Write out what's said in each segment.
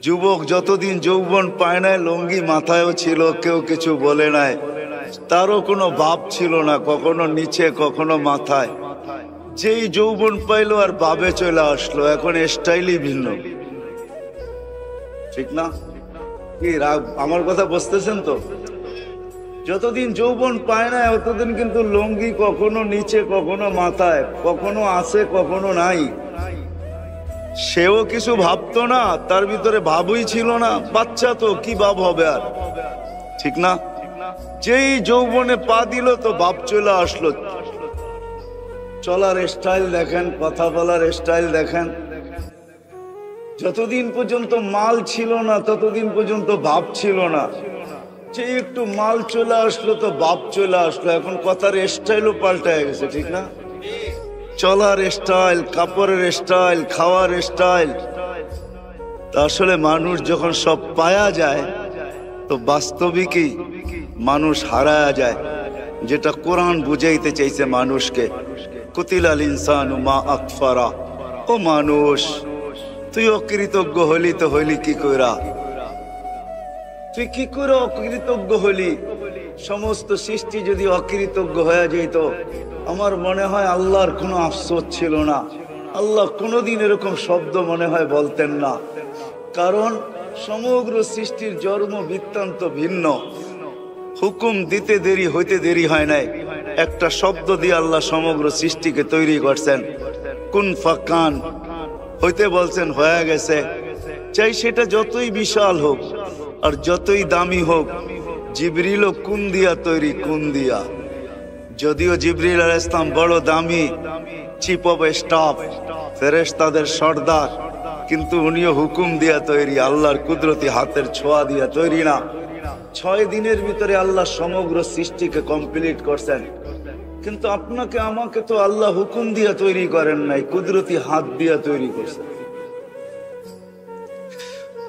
যুবক যতদিন যৌবন পায় নাই, লুঙ্গি মাথায়ও ছিল, কেউ কিছু বলে নাই, তারও কোনো ভাব ছিল না, কখনো নিচে কখনো মাথায়। যেই যৌবন পাইলো আর ভাবে চলে আসলো, এখন স্টাইলই ভিন্ন। ঠিক না? কি রাগ, আমার কথা বুঝতেছেন তো? যতদিন যৌবন পায় না ততদিন কিন্তু লুঙ্গি কখনো নিচে কখনো মাথায়, কখনো আছে কখনো নাই। সেও কিছু ভাবতো না, তার ভিতরে ভাবই ছিল না, বাচ্চা তো কি ভাব হবে আর, ঠিক না? যেই যৌবনে পা দিল তো ভাব চলে আসলো। চলার স্টাইল দেখেন, কথা বলার স্টাইল দেখেন। যতদিন পর্যন্ত মাল ছিল না ততদিন পর্যন্ত ভাব ছিল না, যে একটু মাল চলে আসলো তো ভাব চলে আসলো। এখন কথার স্টাইলও পাল্টায় গেছে, ঠিক না? চলার স্টাইল, কাপড়ের স্টাইল, খাওয়ার স্টাইল। আসলে মানুষ যখন সব পায়া যায় তো বাস্তবিকই মানুষ হারায়া যায়, যেটা কোরআন বুঝাইতে চাইছে মানুষকে। কুতিলাল ইনসানু মা আকফারা। ও মানুষ, তুই অকৃতজ্ঞ হলি তো হইলি কি কইরা? তুই কি করে অকৃতজ্ঞ হলি? সমস্ত সৃষ্টি যদি অকৃতজ্ঞ হয়ে যেত, আমার মনে হয় আল্লাহর কোনো আফসোস ছিল না। আল্লাহ কোনোদিন এরকম শব্দ মনে হয় বলতেন না, কারণ সমগ্র সৃষ্টির জন্ম বৃত্তান্ত ভিন্ন। হুকুম দিতে দেরি হইতে দেরি হয় নাই, একটা শব্দ দিয়ে আল্লাহ সমগ্র সৃষ্টিকে তৈরি করছেন। কুন ফাকান হইতে বলছেন, হয়ে গেছে। চাই সেটা যতই বিশাল হোক আর যতই দামি হোক, জিবরিলও কোন দিয়া তৈরি, কোন দিয়া। যদিও জিবরিল আলাইহিস সালাম বড় দামি, চিফ অফ স্টাফ, ফেরেশতাদের সর্দার, কিন্তু উনিও হুকুম দিয়া তৈরি, আল্লাহর কুদরতি হাতের ছোঁয়া দিয়া তৈরি না। 6 দিনের ভিতরে আল্লাহ সমগ্র সৃষ্টিকে কমপ্লিট করছেন, কিন্তু আপনাকে আমাকে তো আল্লাহ হুকুম দিয়া তৈরি করেন নাই, কুদরতি হাত দিয়া তৈরি করছেন।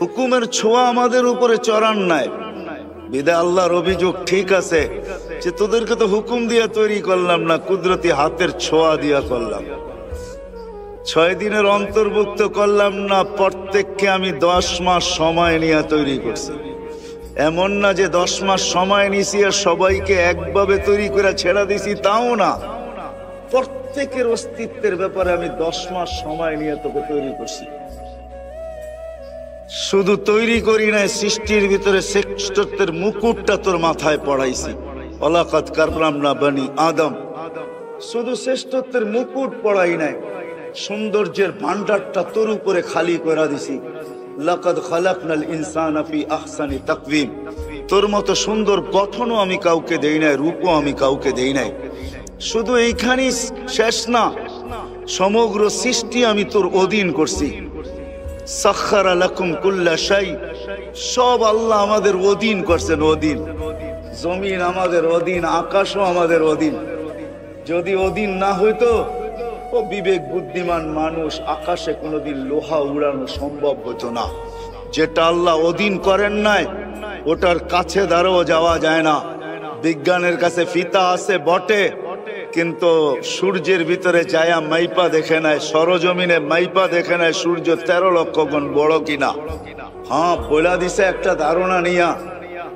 হুকুমের ছোঁয়া আমাদের উপরে চড়ান নাই, বিদায় আল্লাহর অভিযোগ ঠিক আছে যে তোদেরকে তো হুকুম দিয়া তৈরি করলাম না, কুদরতি হাতের ছোঁয়া দিয়া করলাম। 6 দিনের অন্তর্ভুক্ত করলাম না, প্রত্যেককে আমি 10 মাস সময় নিয়ে তৈরি করছি। এমন না যে 10 মাস সময় নিছি আর সবাইকে একভাবে তৈরি করে ছেড়া দিছি, তাও না। প্রত্যেকের অস্তিত্বের ব্যাপারে আমি 10 মাস সময় নিয়ে তোকে তৈরি করছি। শুধু তৈরি করি নাই, সৃষ্টির ভিতরে শ্রেষ্ঠত্বের মুকুটটা তোর মাথায় পড়াইছি। ওয়ালাকাদ কাররামনা বনি আদম। শুধু শ্রেষ্ঠত্বের মুকুট পড়াই নাই, সৌন্দর্যের ভান্ডারটা তোর উপরে খালি করে দিছি। লাকাদ খালাকনাল ইনসানা ফি আহসানি তাকওয়িম। তোর মতো সুন্দর গঠনও আমি কাউকে দেই নাই, রূপও আমি কাউকে দেই নাই। শুধু এইখানেই শেষ না, সমগ্র সৃষ্টি আমি তোর অধীন করছি। সাখখারা লাকুম কুল্লা শাই। সব আল্লাহ আমাদের অধীন করছেন, অধীন। জমিন আমাদের অধীন, আকাশও আমাদের অধীন। যদি অধীন না হইতো, ও বিবেক বুদ্ধিমান মানুষ, আকাশে কোনোদিন লোহা উড়ানো সম্ভব হতো না। যেটা আল্লাহ অধীন করেন নাই, ওটার কাছে দাঁড়াও যাওয়া যায় না। বিজ্ঞানের কাছে ফিতা আছে বটে, কিন্তু সূর্যের ভিতরে যায়া মাইপা দেখে নাই, সরজমিনে মাইপা দেখে নাই সূর্য 13 লক্ষ গুণ বড় কিনা। হ্যাঁ, বইলা দিছে একটা ধারণা নিয়া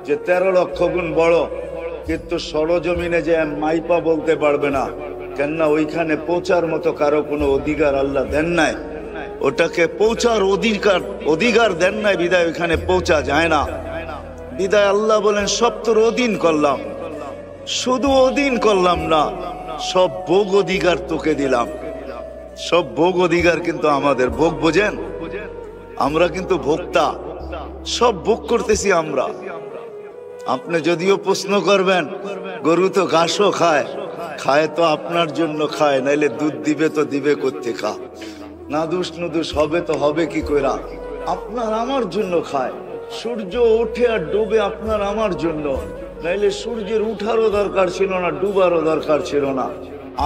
যে 13 লক্ষ গুণ বড়, কিন্তু সরজমিনে যে মাইপা বলতে পারবে না। কেননা ওইখানে পৌঁছার মতো কারো কোনো অধিকার আল্লাহ দেন নাই, ওটাকে পৌঁছার অধিকার দেন নাই, বিদায় ওইখানে পৌঁছা যায় না। বিদায় আল্লাহ বলেন সব তোর অধীন করলাম। শুধু অধীন করলাম না, সব ভোগ অধিকার তোকে দিলাম। সব ভোগ অধিকার কিন্তু আমাদের। ভোগ বোঝেন? আমরা কিন্তু ভোক্তা, সব ভোগ করতেছি আমরা। আপনি যদিও প্রশ্ন করবেন, গরু তো ঘাসও খায়, খায় তো আপনার জন্য খায়, নাইলে দুধ দিবে তো দিবে করতে খা, নাদুস নুদুস হবে তো হবে কি কইরা, আপনার আমার জন্য খায়। সূর্য ওঠে আর ডুবে আপনার আমার জন্য, নাইলে সূর্যের উঠারও দরকার ছিল না, ডুবারও দরকার ছিল না।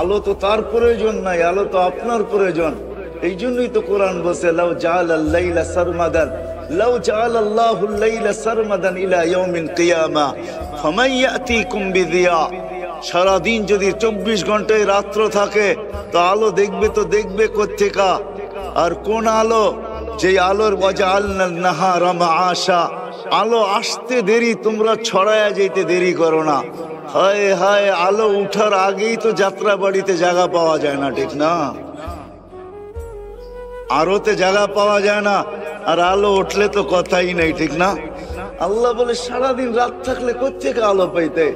আলো তো তার প্রয়োজন নাই, আলো তো আপনার প্রয়োজন। এই জন্যই তো কোরআন বলছে, লাউ জাআলাল লাইলা সারমাদান, লাউ জাআলাল্লাহুল লাইলা সারমাদান ইলা ইয়াউমিল কিয়ামা ফামান ইয়াতিকুম বিদিয়া। সারাদিন যদি 24 ঘন্টায় রাত্র থাকে, তো আলো দেখবে তো দেখবে কোত্থেকা? আর কোন আলো? যে আলোর ওয়াজআলনা নাহারা মাআশা, আলো আসতে দেরি, তোমরা ছড়ায়া যেতে দেরি করো না। হায় হায়, আলো উঠার আগেই তো যাত্রা বাড়িতে জায়গা পাওয়া যায় না, ঠিক না? আলোতে জায়গা পাওয়া যায় না, আর আলো উঠলে তো কথাই নেই, ঠিক না? আল্লাহ বলে সারাদিন রাত থাকলে কোত্থেকে আলো পাইতে,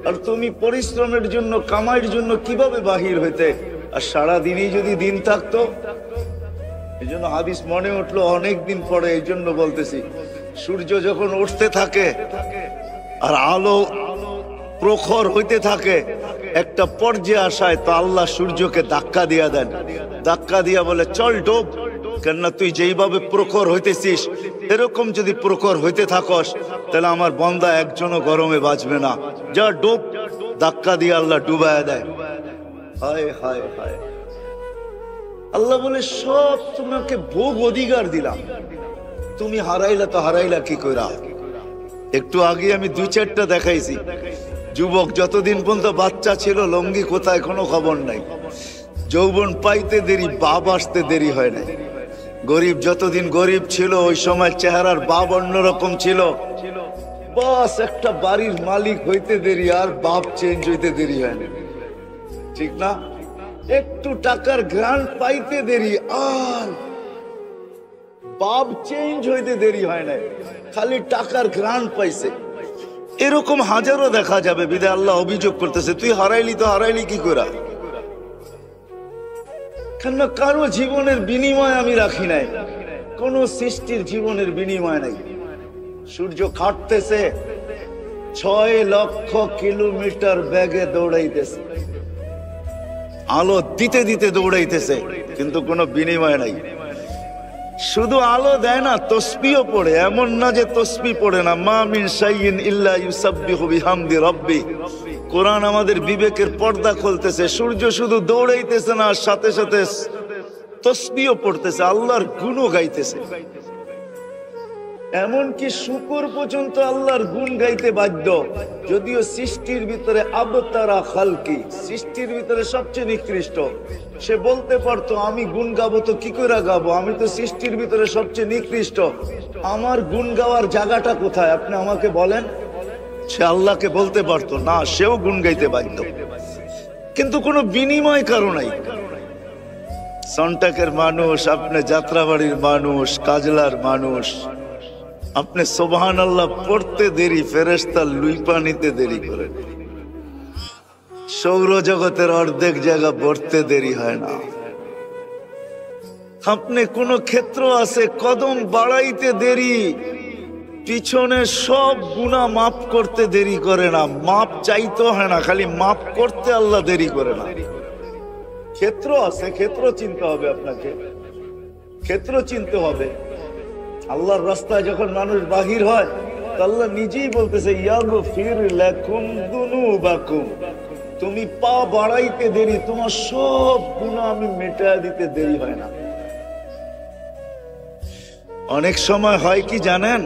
আর তুমি পরিশ্রমের জন্য কামাইয়ের জন্য কিভাবে বাহির হইতে, আর সারাদিনই যদি দিন থাকতো। এই জন্য হাদিস মনে উঠলো অনেক দিন পরে, এই জন্য বলতেছি, সূর্য যখন উঠতে থাকে আর আলো প্রখর হইতে থাকে, একটা পর্যায়ে আসায় তো আল্লাহ সূর্যকে ধাক্কা দিয়া দেন। ধাক্কা দিয়া বলে চল ডোব, কেননা তুই যেইভাবে প্রখর হইতেছিস এরকম যদি প্রখর হইতে থাকস তাহলে আমার বান্দা একজনও গরমে বাঁচবে না, যা ডোব। ধাক্কা দিয়ে আল্লাহ ডুবায়া দেয়। হায় হায় হায়, আল্লাহ বলে সব তোমাকে ভোগ অধিকার দিলাম, তুমি হারাইলা তো হারাইলা কি কইরা? একটু আগে আমি 2-4টা দেখাইছি। যুবক যতদিন পর্যন্ত বাচ্চা ছিল লঙ্গি কোথায় কোনো খবর নাই, যৌবন পাইতে দেরি, বাপ আসতে দেরি হয় না। গরিব যতদিন গরিব ছিল ওই সময় চেহারার বাপ অন্যরকম ছিল, বাস একটা বাড়ির মালিক হইতে দেরি, আর বাপ চেঞ্জ হইতে দেরি হয় না, ঠিক না? একটু টাকার গ্রান্ট পাইতে দেরি, আর বাপ চেঞ্জ হইতে দেরি হয় না, খালি টাকার গ্রান্ট পাইছে। এরকম হাজারো দেখা যাবে। বিদায় আল্লাহ অভিযোগ করতেছে, তুই হারাইলি তো হারাইলি কি করা? কেন কারো জীবনের বিনিময় আমি রাখি নাই, কোন সৃষ্টির জীবনের বিনিময় নাই। সূর্য খাটতেছে, 6 লক্ষ কিলোমিটার বেগে দৌড়াইতেছে, আলো দিতে দিতে দৌড়াইতেছে, কিন্তু কোনো বিনিময় নাই। শুধু আলো দেয় না, তসবিহও পড়ে। এমন না যে তসবিহ পড়ে না। মা মিন শাইইন ইল্লা ইউসাব্বিহু বিহামদি রাব্বি। কোরআন আমাদের বিবেকের পর্দা খুলতেছে। সূর্য শুধু দৌড়াইতেছে না, সাথে সাথে তসবিহও পড়তেছে, আল্লাহর গুণও গাইতেছে। এমনকি শুকর পর্যন্ত আল্লাহর গুণ গাইতে বাধ্য, যদিও সৃষ্টির ভিতরে আবতারা খালকি, সৃষ্টির ভিতরে সবচেয়ে নিকৃষ্ট। সে বলতে পারতো আমি গুণ গাবো, তো কি করে গাবো, আমি তো সৃষ্টির ভিতরে সবচেয়ে নিকৃষ্ট, আমার গুণ গাওয়ার জায়গাটা কোথায় আপনি আমাকে বলেন। সে আল্লাহকে বলতে পারতো না, সেও গুণ গাইতে বাধ্য, কিন্তু কোনো বিনিময় কারো নাই। সন্টাকের মানুষ, আপনি যাত্রাবাড়ির মানুষ, কাজলার মানুষ, আপনি সুবহানাল্লাহ পড়তে দেরি, ফেরেশতা লুইপা নিতে দেরি করে। সৌরজগতের অর্ধেক জায়গা ভরতে দেরি হয় না। আপনি কোন ক্ষেত্র আছে কদম বাড়াইতে দেরি, পিছনে সব গুনাহ মাফ করতে দেরি করে না। মাপ চাইতে হয় না, খালি মাফ করতে আল্লাহ দেরি করে না। ক্ষেত্র আছে, ক্ষেত্র চিনতে হবে আপনাকে, ক্ষেত্র চিনতে হবে। আল্লাহর রাস্তায় যখন মানুষ বাহির হয়, আল্লাহ নিজেই বলতেছে ইয়াগফির লাকুম যুনুবাকুম, তুমি পা বাড়াইতে দেরি, তোমার সব গুনাহ আমি মিটায় দিতে দেরি হয় না। অনেক সময় হয় কি জানেন,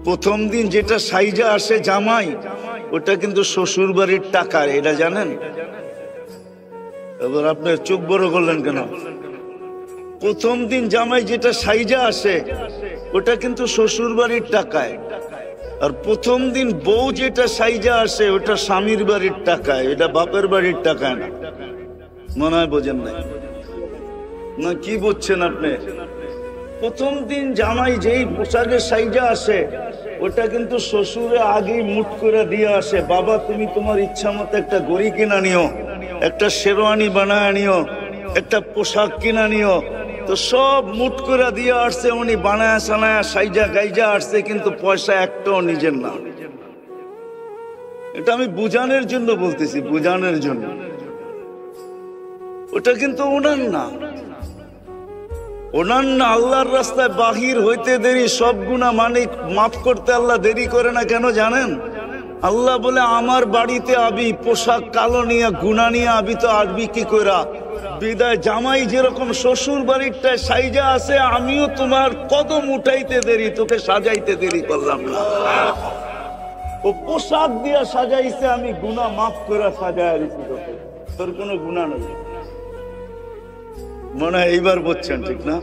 প্রথম দিন যেটা সাইজা আসে জামাই, ওটা কিন্তু শ্বশুর বাড়ির টাকা, এটা জানেন? এবার আপনার চোখ বড় করলেন কেন? প্রথম দিন জামাই যেটা সাইজা আসে ওটা কিন্তু শ্বশুর বাড়ির টাকায়, আর প্রথম দিন বউ যেটা সাইজা আসে ওটা স্বামীর বাড়ির টাকায়, এটা বাপের বাড়ির টাকায় না। মনে হয় বোঝেন নাই না? কি বুঝছেন আপনি? প্রথম দিন জামাই যেই পোশাকে সাইজা আসে ওটা কিন্তু শ্বশুরে আগেই মুট করে দিয়ে আসে, বাবা তুমি তোমার ইচ্ছা মতো একটা গড়ি কিনা নিও, একটা শেরওয়ানি বানায় নিও, একটা পোশাক কিনা নিও। তো সব মুট করে দিয়ে আসছে, উনি বানায় সানায় সাইজা গাইজা আসছে, কিন্তু পয়সা একটাও নিজের না। এটা আমি বুঝানোর জন্য বলতেছি, বুঝানোর জন্য। ওটা কিন্তু ওনার না, ওনার না। আল্লাহর রাস্তায় বাহির হইতে দেরি, সব গুনাহ মানে মাফ করতে আল্লাহ দেরি করে না। কেন জানেন? আল্লাহ বলে আমার বাড়িতে আবি, পোশাক কালো নিয়ে গুনাহ নিয়ে আবি, তো আসবি কি কইরা? বিদায় জামাই যেরকম শ্বশুর বাড়িরটায় সাইজা আছে, আমিও তোমার কদম উঠাইতে দেরি, তোকে সাজাইতে দেরি করলাম না। ও পোশাক দিয়া সাজাইছে, আমি গুনাহ মাফ করে সাজায় দিছি তোকে, তোর কোনো গুনাহ নেই। মনে হয় এইবার বুঝছেন, ঠিক না?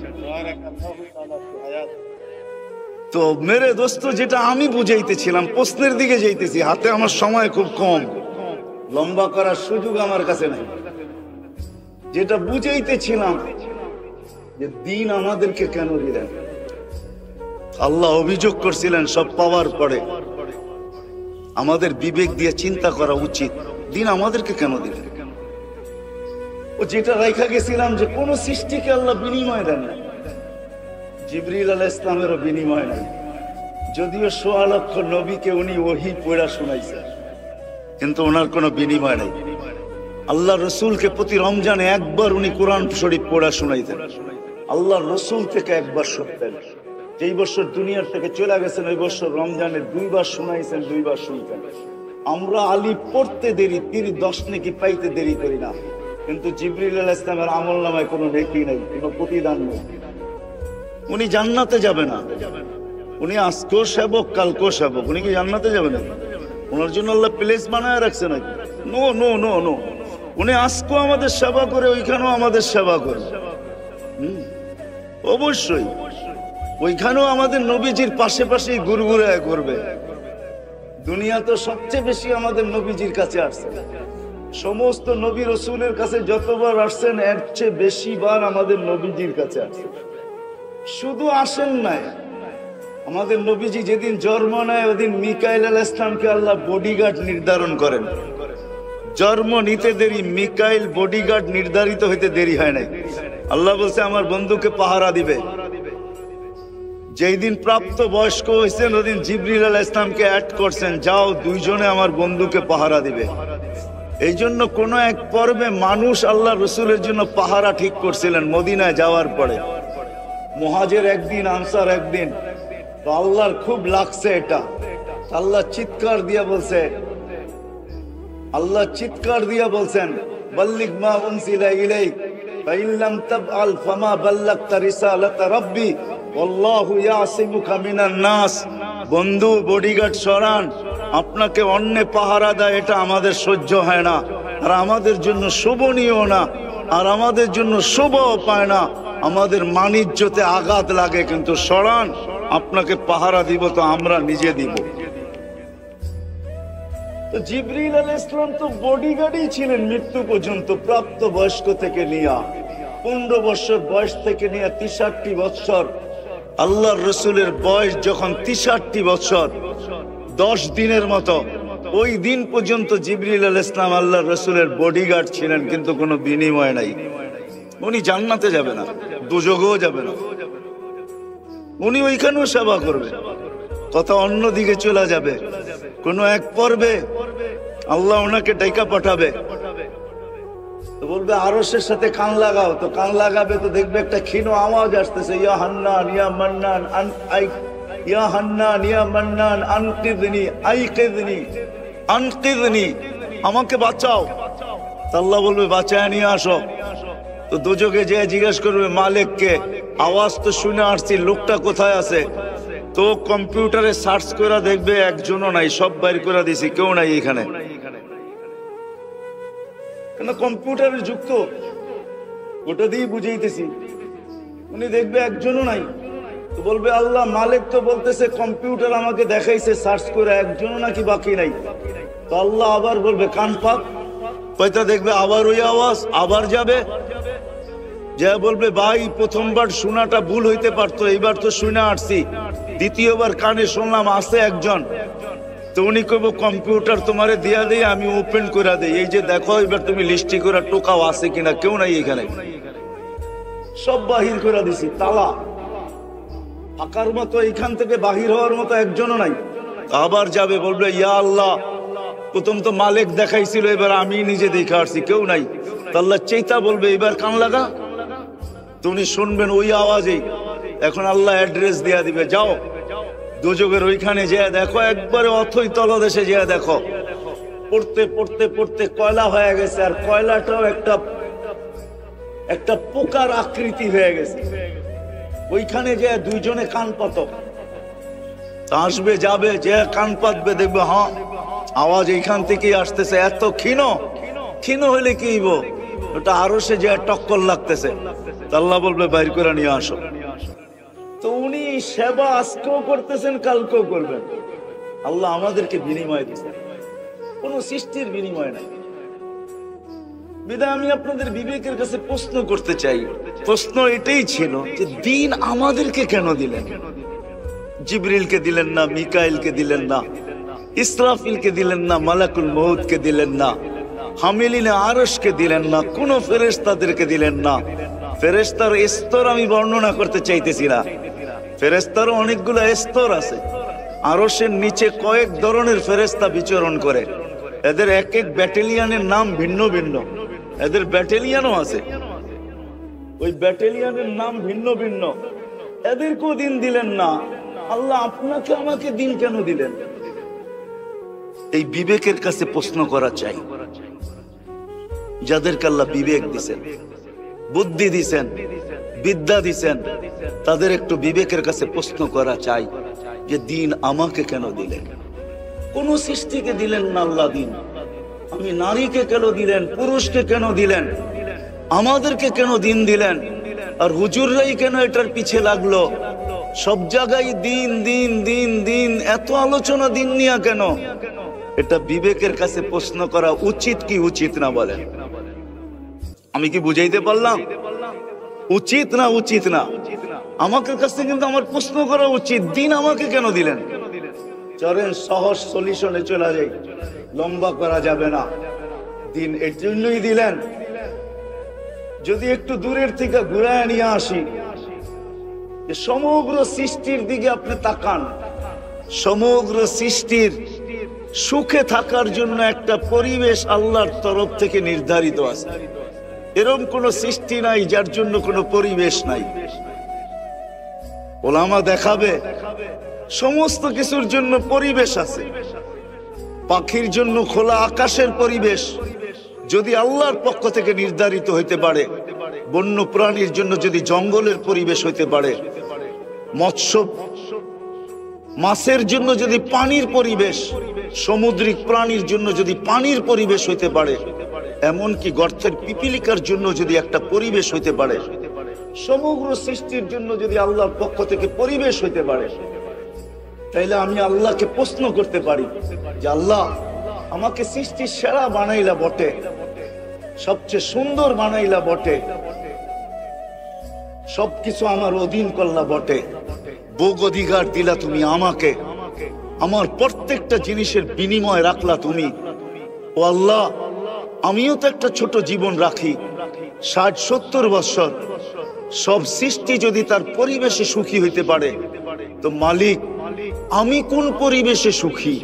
তো মেরে দোস্ত, যেটা আমি বুঝাইতেছিলাম, প্রশ্নের দিকে যাইতেছি, হাতে আমার সময় খুব কম, লম্বা করার সুযোগ আমার কাছে নাই। যেটা বুঝাইতেছিলাম যে দিন আমাদেরকে কেন দিলেন। আল্লাহ অভিযোগ করছিলেন সব পাওয়ার পরে আমাদের বিবেক দিয়ে চিন্তা করা উচিত, দিন আমাদেরকে কেন দিলেন। ও যেটা রাইখা গেছিলাম যে কোন সৃষ্টিকে আল্লাহ বিনিময় দেন না, জিবরিল আলাইহিস সালামেরও বিনিময় নাই। যদিও ১৬ লক্ষ নবীকে উনি ওহী পড়া শোনাইছেন, কিন্তু ওনার কোনো বিনিময় নাই। আল্লাহ রসুলকে প্রতি রমজানে একবার উনি কোরআন শরীফ পড়া শোনাইতেন। আল্লাহ রসুল থেকে একবার শুনতেন। যেই বছর দুনিয়ার থেকে চলে গেছেন ওই বছর রমজানে 2 বার শোনাইছেন, 2 বার শুনতেন। আমরা আলী পড়তে দেরি, তিনি 10 নেকি পাইতে দেরি করি না, কিন্তু জিবরিল আলাইহিস সালামের আমল নামায় কোনো নেকি নাই, কোনো প্রতিদান নেই। উনি জান্নাতে যাবে না, উনি আজকেও সেবক কালকেও সেবক, উনি কি জান্নাতে যাবে না? ওনার জন্য আল্লাহ প্লেস বানায় রাখছে নাকি? নো নো নো নো, উনি আজকেও আমাদের সেবা করে, ওইখানেও আমাদের সেবা করে। অবশ্যই ওইখানেও আমাদের নবীজির পাশে পাশেই ঘুরঘুরায় করবে। দুনিয়া তো সবচেয়ে বেশি আমাদের নবীজির কাছে আসছে, সমস্ত নবী রসুলের কাছে যতবার আসছেন এর চেয়ে বেশি বার আমাদের নবীজির কাছে আসছে। শুধু আসেন নাই, আমাদের নবীজি যেদিন জন্ম নেয় ওদিন মিকাইল আলাইহিস সালামকে আল্লাহ বডিগার্ড নির্ধারণ করেন। জন্ম নিতে দেরি, মিকাইল বডিগার্ড নির্ধারিত হইতে দেরি হয় নাই। আল্লাহ বলছে আমার বন্ধুকে পাহারা দিবে। যেই দিন প্রাপ্ত বয়স্ক হয়েছেন ওদিন জিবরিল আলাইহিস সালামকে অ্যাড করছেন, যাও দুইজনে আমার বন্ধুকে পাহারা দিবে। এই জন্য কোন এক পর্বে মানুষ আল্লাহ রসুলের জন্য পাহারা ঠিক করছিলেন মদিনায় যাওয়ার পরে। মুহাজির একদিন, আনসার একদিন। তো আল্লাহর খুব লাগছে এটা, আল্লাহ চিৎকার দিয়া বলছেন বাল্লিগ মা উনজিলা ইলাইক ফাইন লাম তাফআল ফামা বাল্লাগতা রিসালাতা রাব্বি ওয়াল্লাহু ইয়াসিমুকা মিনান নাস। বন্ধু, বডিগার্ড সরান, আপনাকে অন্যে পাহারা দেয় এটা আমাদের সহ্য হয় না, আর আমাদের জন্য শোভনীয় না, আর আমাদের জন্য শোভাও পায় না, আমাদের মানিজ্যতে আঘাত লাগে। কিন্তু সরান, আপনাকে পাহারা দিব তো আমরা নিজে দিব। তো জিবরিল আলাইহিস সালাম তো বডিগার্ডই ছিলেন মৃত্যু পর্যন্ত, প্রাপ্ত বয়স্ক থেকে নিয়ে 15 বছর বয়স থেকে নিয়ে 63 বছর। আল্লাহর রসুলের বয়স যখন 63 বছর 10 দিনের মতো, ওই দিন পর্যন্ত জিবরিল আলাইহিস সালাম আল্লাহর রসুলের বডিগার্ড ছিলেন, কিন্তু কোনো বিনিময় নাই। উনি জান্নাতে যাবে না, দুজগেও যাবে না, উনি ওইখানেও সেবা করবে, কথা অন্যদিকে চলে যাবে। কোন এক পর্বে আল্লাহ ওনাকে ডাইকা পাঠাবে, তো বলবে আরশের সাথে কান লাগাও। তো কান লাগাবে, তো দেখবে একটা ক্ষীণ আওয়াজ আসতেছে, ইয়া হান্নান ইয়া মান্নান ইয়া হান্নান ইয়া মান্নান আনকিযনি আইকিযনি আনকিযনি, আমাকে বাঁচাও। আল্লাহ বলবে বাঁচায় নিয়ে আসো। তো দুজকে যে জিজ্ঞেস করবে মালিককে, আওয়াজ তো শুনে আসছি, লোকটা কোথায় আছে? তো কম্পিউটারে সার্চ করে দেখবে একজনও নাই, সব বাইর করে দিছি, কেউ নাই এখানে। কেন? কম্পিউটারের যুক্ত, ওটা দিয়ে বুঝাইতেছি। উনি দেখবে একজনও নাই, তো বলবে আল্লাহ মালিক তো বলতেছে কম্পিউটার আমাকে দেখাইছে সার্চ করে, একজনও নাকি বাকি নাই। তো আল্লাহ আবার বলবে কান পাক, হয়তো দেখবে আবার ওই আওয়াজ, আবার যাবে, যা বলবে ভাই প্রথমবার শোনাটা ভুল হইতে পারতো, এইবার তো শুনে আসছি, দ্বিতীয়বার কানে শুনলাম আছে একজন। তো উনি কইব কম্পিউটার তোমারে দিয়া দেই, আমি ওপেন করে দেই, এই যে দেখো এবার তুমি লিস্টি করে টোকাও আছে কিনা, কেউ নাই এখানে, সব বাহির করে দিছি, তালা ফাঁকার মতো, এখান থেকে বাহির হওয়ার মতো একজনও নাই। আবার যাবে, বলবে ইয়া আল্লাহ প্রথম তো মালিক দেখাইছিল, এবার আমি নিজে দেখে আসছি, কেউ নাই। তো আল্লাহ চেতা বলবে এবার কান লাগা, তুমি শুনবেন ওই আওয়াজেই। এখন আল্লাহ অ্যাড্রেস দিয়া দিবে, যাও দুজকের ওইখানে যেয়ে দেখো, একবারে অথই তলদেশে যেয়ে দেখো। পড়তে পড়তে পড়তে কয়লা হয়ে গেছে, আর কয়লাটাও একটা পোকার আকৃতি হয়ে গেছে। ওইখানে যে দুইজনে কান পাত আসবে, যাবে, যে কান পাতবে, দেখবে হ্যাঁ আওয়াজ এইখান থেকেই আসতেছে। এত ক্ষীণ হইলে কি হইব? ওটা আরো সে যে টক্কর লাগতেছে, আল্লাহ বলবে বাইর করে নিয়ে আসো। তো উনি সেবা আজকেও করতেছেন, কালকেও করবেন। আল্লাহ আমাদেরকে বিনিময় দিচ্ছেন, কোন সৃষ্টির বিনিময় নাই। বিধায় আমি আপনাদের বিবেকের কাছে প্রশ্ন করতে চাই, প্রশ্ন এটাই ছিল যে দিন আমাদেরকে কেন দিলেন? জিবরিলকে দিলেন না, মিকাইলকে দিলেন না, ইসরাফিলকে দিলেন না, মালাকুল মউতকে দিলেন না, হামিলিনে আরশকে দিলেন না, কোন ফেরেশতাদেরকে দিলেন না। ফেরেশতার স্তর আমি বর্ণনা করতে চাইতেছি না, ফেরেশতারও অনেকগুলো স্তর আছে। আরশের নিচে কয়েক ধরনের ফেরেশতা বিচরণ করে, এদের এক এক ব্যাটালিয়নের নাম ভিন্ন ভিন্ন, এদের ব্যাটালিয়নও আছে, ওই ব্যাটালিয়নের নাম ভিন্ন ভিন্ন। এদেরকেও দিন দিলেন না। আল্লাহ আপনাকে আমাকে দিন কেন দিলেন? এই বিবেকের কাছে প্রশ্ন করা চাই। যাদেরকে আল্লাহ বিবেক দিছেন, বুদ্ধি দিছেন, বিদ্যা দিছেন, তাদের একটু বিবেকের কাছে প্রশ্ন করা চাই যে দিন আমাকে কেন দিলেন? কোন সৃষ্টিকে দিলেন না আল্লাহ দিন। আমি নারীকে কেন দিলেন? পুরুষকে কেন দিলেন? আমাদেরকে কেন দিন দিলেন? আর হুজুররাই কেন এটার পিছে লাগলো? সব জায়গায় দিন দিন দিন দিন, এত আলোচনা দিন নিয়ে কেন? এটা বিবেকের কাছে প্রশ্ন করা উচিত কি উচিত না বলেন? আমি কি বুঝাইতে পারলাম? উচিত না উচিত না? আমাকে কাছে কিন্তু আমার প্রশ্ন করা উচিত, দিন আমাকে কেন দিলেন? চলেন সহজ সলিউশনে চলে যাই, লম্বা করা যাবে না। দিন এর জন্যই দিলেন। যদি একটু দূরের থেকে ঘুরায় নিয়ে আসি, যে সমগ্র সৃষ্টির দিকে আপনি তাকান, সমগ্র সৃষ্টির সুখে থাকার জন্য একটা পরিবেশ আল্লাহর তরফ থেকে নির্ধারিত আছে। এরকম কোন সৃষ্টি নাই যার জন্য কোনো পরিবেশ নাই। ওলামা দেখাবে সমস্ত কিছুর জন্য পরিবেশ আছে। পাখির জন্য খোলা আকাশের পরিবেশ যদি আল্লাহর পক্ষ থেকে নির্ধারিত হইতে পারে, বন্য প্রাণীর জন্য যদি জঙ্গলের পরিবেশ হইতে পারে, মৎস্য মাছের জন্য যদি পানির পরিবেশ, সামুদ্রিক প্রাণীর জন্য যদি পানির পরিবেশ হইতে পারে, এমনকি গর্তের পিপিলিকার জন্য যদি একটা পরিবেশ হইতে পারে, সমগ্র সৃষ্টির জন্য যদি আল্লাহর পক্ষ থেকে পরিবেশ হইতে পারে, তাইলে আমি আল্লাহকে প্রশ্ন করতে পারি যে আল্লাহ আমাকে সৃষ্টির সেরা বানাইলা বটে, সবচেয়ে সুন্দর বানাইলা বটে, সবকিছু আমার অধীন করলা বটে, ভোগ অধিকার দিলা তুমি আমাকে, আমার প্রত্যেকটা জিনিসের বিনিময় রাখলা তুমি। ও আল্লাহ, আমিও তো একটা ছোট জীবন রাখি, 60-70 বছর। সব সৃষ্টি যদি তার পরিবেশে সুখী হইতে পারে, তো মালিক আমি কোন পরিবেশে সুখী?